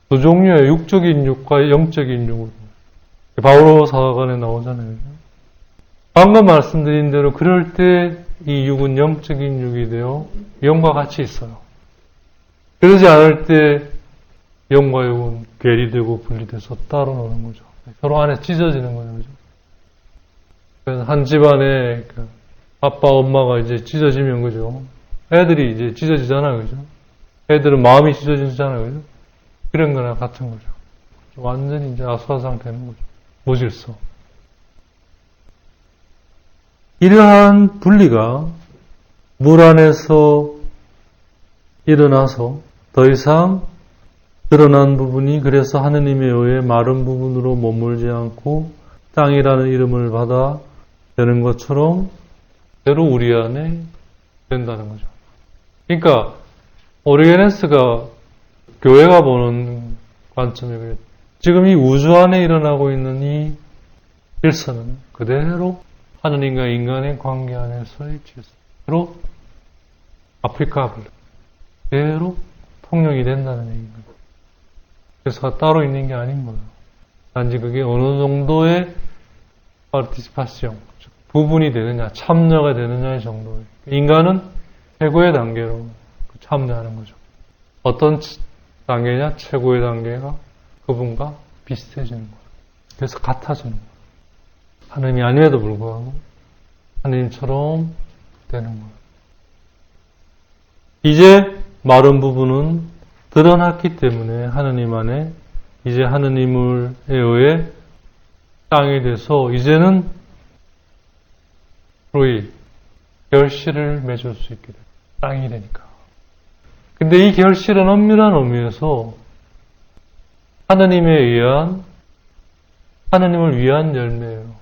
두 종류의 육적인 육과 영적인 육으로. 바오로 사관에 나오잖아요. 방금 말씀드린 대로 그럴 때 이 육은 영적인 육이 되어 영과 같이 있어요. 그러지 않을 때 영과 육은 괴리되고 분리돼서 따로 노는 거죠. 서로 안에 찢어지는 거죠. 그래서 한 집안에 아빠, 엄마가 이제 찢어지면 그죠. 애들이 이제 찢어지잖아요. 그죠. 애들은 마음이 찢어지잖아요. 그죠. 그런 거나 같은 거죠. 완전히 이제 아수라장 되는 거죠. 무질서. 이러한 분리가 물 안에서 일어나서 더 이상 드러난 부분이 그래서 하느님의 의에 마른 부분으로 머물지 않고 땅이라는 이름을 받아 되는 것처럼 대로 우리 안에 된다는 거죠. 그러니까 오리게네스가 교회가 보는 관점이 지금 이 우주 안에 일어나고 있는 이 질서는 그대로 하느님과 인간의 관계 안에서의 질서로 아프리카 그대로 통용이 된다는 얘기입니다. 그래서 따로 있는 게 아닌 거예요. 단지 그게 어느 정도의 파르티시파시옹, 부분이 되느냐, 참여가 되느냐의 정도예요. 인간은 최고의 단계로 참여하는 거죠. 어떤 단계냐? 최고의 단계가 그분과 비슷해지는 거예요. 그래서 같아지는 거예요. 하느님이 아님에도 불구하고 하느님처럼 되는 거예요. 이제 마른 부분은 드러났기 때문에 하느님 안에 이제 하느님을 의해 땅이 돼서 이제는 거의 결실을 맺을 수 있게 돼요. 땅이 되니까. 근데 이 결실은 엄밀한 의미에서 하느님에 의한, 하느님을 위한 열매예요.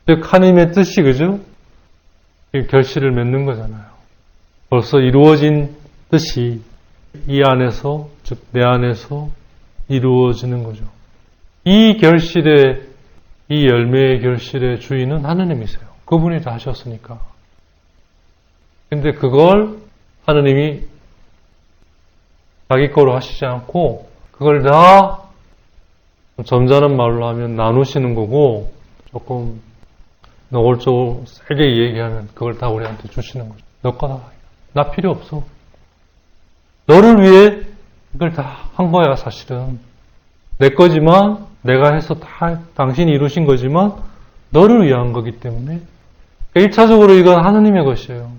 즉, 하느님의 뜻이, 그죠? 결실을 맺는 거잖아요. 벌써 이루어진 뜻이 이 안에서, 즉, 내 안에서 이루어지는 거죠. 이 결실의, 이 열매의 결실의 주인은 하느님이세요. 그분이 다 하셨으니까. 근데 그걸 하느님이 자기 거로 하시지 않고, 그걸 다 점잖은 말로 하면 나누시는 거고, 조금 노골적으로 세게 얘기하면 그걸 다 우리한테 주시는 거죠. 너 거다. 나 필요 없어. 너를 위해 이걸 다 한 거야, 사실은. 내 거지만, 내가 해서 다 당신이 이루신 거지만, 너를 위한 거기 때문에. 1차적으로 이건 하느님의 것이에요.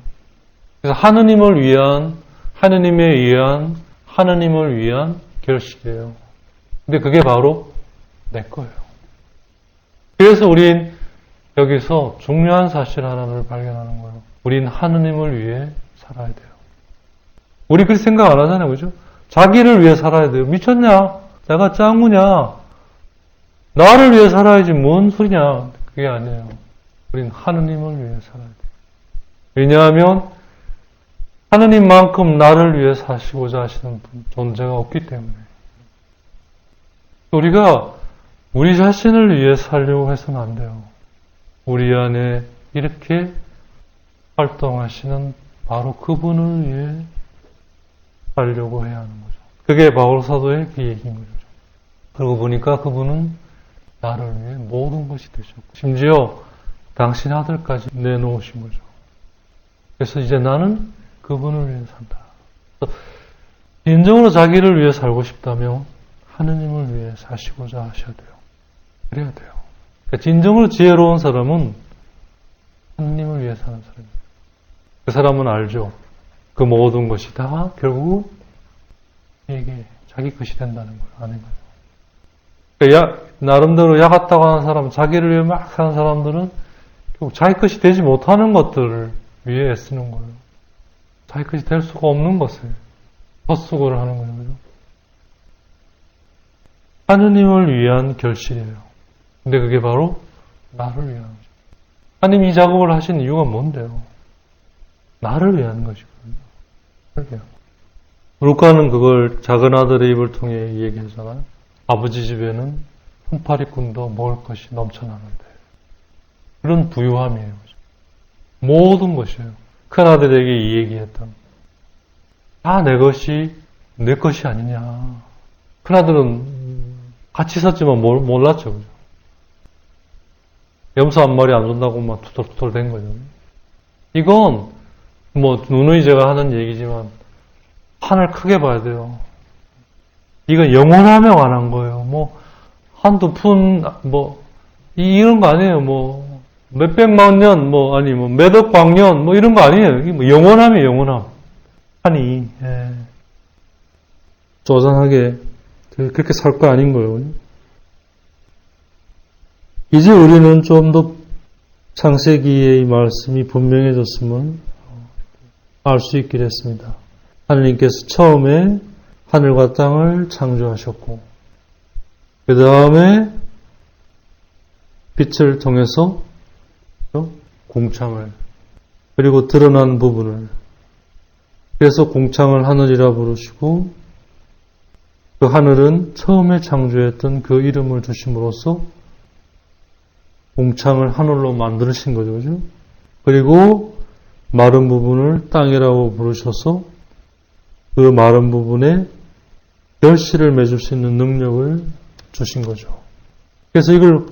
그래서 하느님을 위한, 하느님에 의한, 하느님을 위한 결실이에요. 근데 그게 바로 내 거예요. 그래서 우린 여기서 중요한 사실 하나를 발견하는 거예요. 우린 하느님을 위해 살아야 돼요. 우리 그렇게 생각 안 하잖아요. 그죠? 자기를 위해 살아야 돼요. 미쳤냐? 내가 짱구냐? 나를 위해 살아야지 뭔 소리냐? 그게 아니에요. 우린 하느님을 위해 살아야 돼요. 왜냐하면 하느님만큼 나를 위해 사시고자 하시는 존재가 없기 때문에. 우리가 우리 자신을 위해 살려고 해서는 안 돼요. 우리 안에 이렇게 활동하시는 바로 그분을 위해 살려고 해야 하는 거죠. 그게 바울 사도의 그 얘기인 거죠. 그러고 보니까 그분은 나를 위해 모든 것이 되셨고 심지어 당신 아들까지 내놓으신 거죠. 그래서 이제 나는 그분을 위해 산다. 진정으로 자기를 위해 살고 싶다면 하느님을 위해 사시고자 하셔야 돼요. 그래야 돼요. 그러니까 진정으로 지혜로운 사람은 하느님을 위해 사는 사람이에요. 그 사람은 알죠. 그 모든 것이 다 결국 이게 자기 것이 된다는 걸 아는 거예요. 그러니까 나름대로 야 같다고 하는 사람, 자기를 위해 막 사는 사람들은 결국 자기 것이 되지 못하는 것들을 위해 애쓰는 거예요. 자기 것이 될 수가 없는 것을 헛수고를 하는 거예요. 그죠? 하느님을 위한 결실이에요. 근데 그게 바로 나를 위한 거죠. 하느님이 이 작업을 하신 이유가 뭔데요? 나를 위한 것이거든요. 그러게요. 루카는 그걸 작은 아들의 입을 통해 얘기하잖아요. 아버지 집에는 품팔이꾼도 먹을 것이 넘쳐나는데. 그런 부유함이에요. 모든 것이에요. 큰아들에게 이 얘기했던. 다 내 것이 내 것이 아니냐. 큰아들은 같이 있었지만 몰랐죠. 그죠? 염소 한 마리 안 준다고 막 투덜투덜 된 거죠. 이건 뭐 누누이 제가 하는 얘기지만 판을 크게 봐야 돼요. 이건 영원하며 관한 거예요. 뭐 한두 푼 뭐 이런 거 아니에요. 뭐 몇백만 년 뭐 아니 뭐 몇억 광년 뭐 이런 거 아니에요. 이게 뭐 영원하며 영원함. 아니 쪼잔하게 그렇게 살 거 아닌 거예요. 이제 우리는 좀 더 창세기의 이 말씀이 분명해졌으면 알 수 있게 됐습니다. 하느님께서 처음에 하늘과 땅을 창조하셨고 그 다음에 빛을 통해서 공창을, 그리고 드러난 부분을, 그래서 공창을 하늘이라 부르시고, 그 하늘은 처음에 창조했던 그 이름을 주심으로써 공창을 하늘로 만드신 거죠. 그죠? 그리고 마른 부분을 땅이라고 부르셔서 그 마른 부분에 결실을 맺을 수 있는 능력을 주신 거죠. 그래서 이걸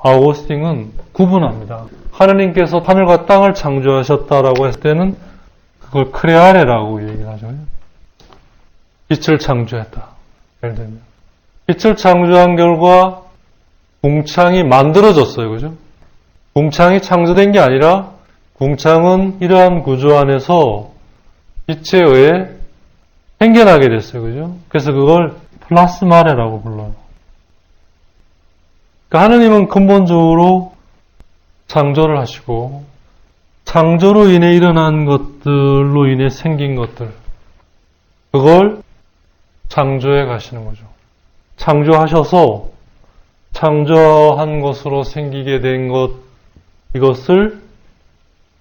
아우구스틴은 구분합니다. 하느님께서 하늘과 땅을 창조하셨다라고 했을 때는 그걸 크레아레라고 얘기를 하죠. 빛을 창조했다. 예를 들면 빛을 창조한 결과 궁창이 만들어졌어요. 그죠? 궁창이 창조된 게 아니라 궁창은 이러한 구조 안에서 빛에 의해 생겨나게 됐어요. 그죠? 그래서 그걸 플라스마레라고 불러요. 그러니까 하느님은 근본적으로 창조를 하시고 창조로 인해 일어난 것들로 인해 생긴 것들, 그걸 창조해 가시는 거죠. 창조하셔서 창조한 것으로 생기게 된 것, 이것을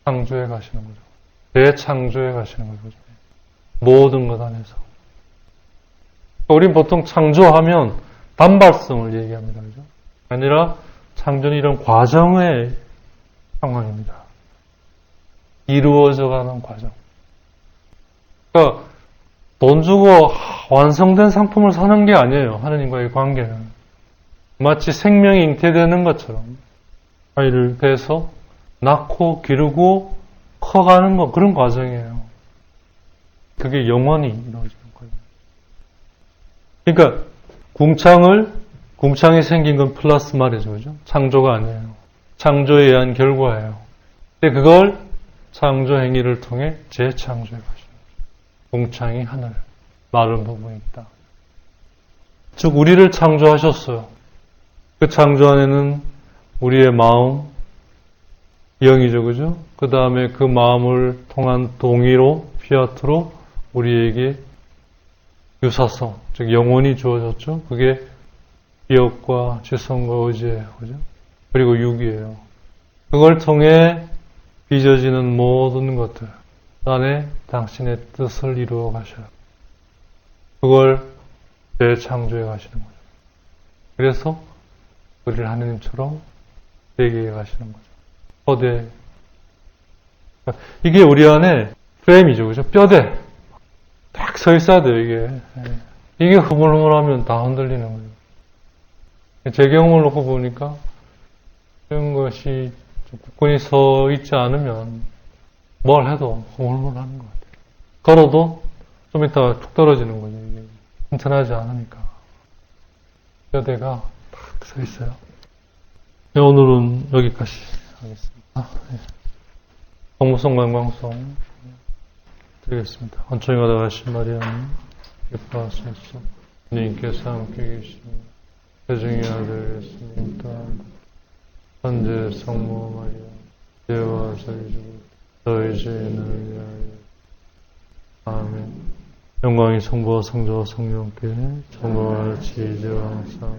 창조해 가시는 거죠. 대창조해 가시는 거죠. 모든 것 안에서. 우린 보통 창조하면 단발성을 얘기합니다. 그죠? 아니라 창조는 이런 과정의 상황입니다. 이루어져가는 과정. 그러니까 돈 주고 완성된 상품을 사는 게 아니에요. 하느님과의 관계는. 마치 생명이 잉태되는 것처럼 아이를 배서 낳고 기르고 커가는 것, 그런 과정이에요. 그게 영원히 이루어지는 거예요. 그러니까 궁창이 생긴 건 플라스마래죠. 그죠? 창조가 아니에요. 창조에 의한 결과예요. 근데 그걸 창조 행위를 통해 재창조해 가시는 거죠. 궁창이 하늘, 마른 부분이 있다. 즉 우리를 창조하셨어요. 그 창조 안에는 우리의 마음, 영이죠. 그죠? 그 다음에 그 마음을 통한 동의로, 피아트로 우리에게 유사성, 즉 영혼이 주어졌죠. 그게 기억과 지성과 의지예요. 그죠? 그리고 육이에요. 그걸 통해 빚어지는 모든 것들 안에 당신의 뜻을 이루어 가셔요. 그걸 재창조해 가시는 거죠. 그래서 우리를 하느님처럼 되게 해 가시는 거죠. 거대. 이게 우리 안에 프레임이죠. 그죠? 뼈대. 딱 서 있어야 돼요, 이게. 이게 흐물흐물하면 다 흔들리는 거예요. 제 경험을 놓고 보니까 이런 것이 굳건히 서 있지 않으면 뭘 해도 흐물흐물하는 것 같아요. 걸어도 좀 이따가 툭 떨어지는 거죠. 이게 튼튼하지 않으니까. 뼈대가 딱 서 있어요. 네, 오늘은 여기까지 하겠습니다. 네. 성모성 관광송 드리겠습니다. 원청이 받아가신 마리아님, 기뻐하소서. 주님께서 함께 계시니 태중의 아들 예수님 또한 현재 성모 마리아, 죄와 저희 주 저희 죄인을 위하여. 아멘. 영광이 성부와 성자와 성령께 전과 같이 이제와 항상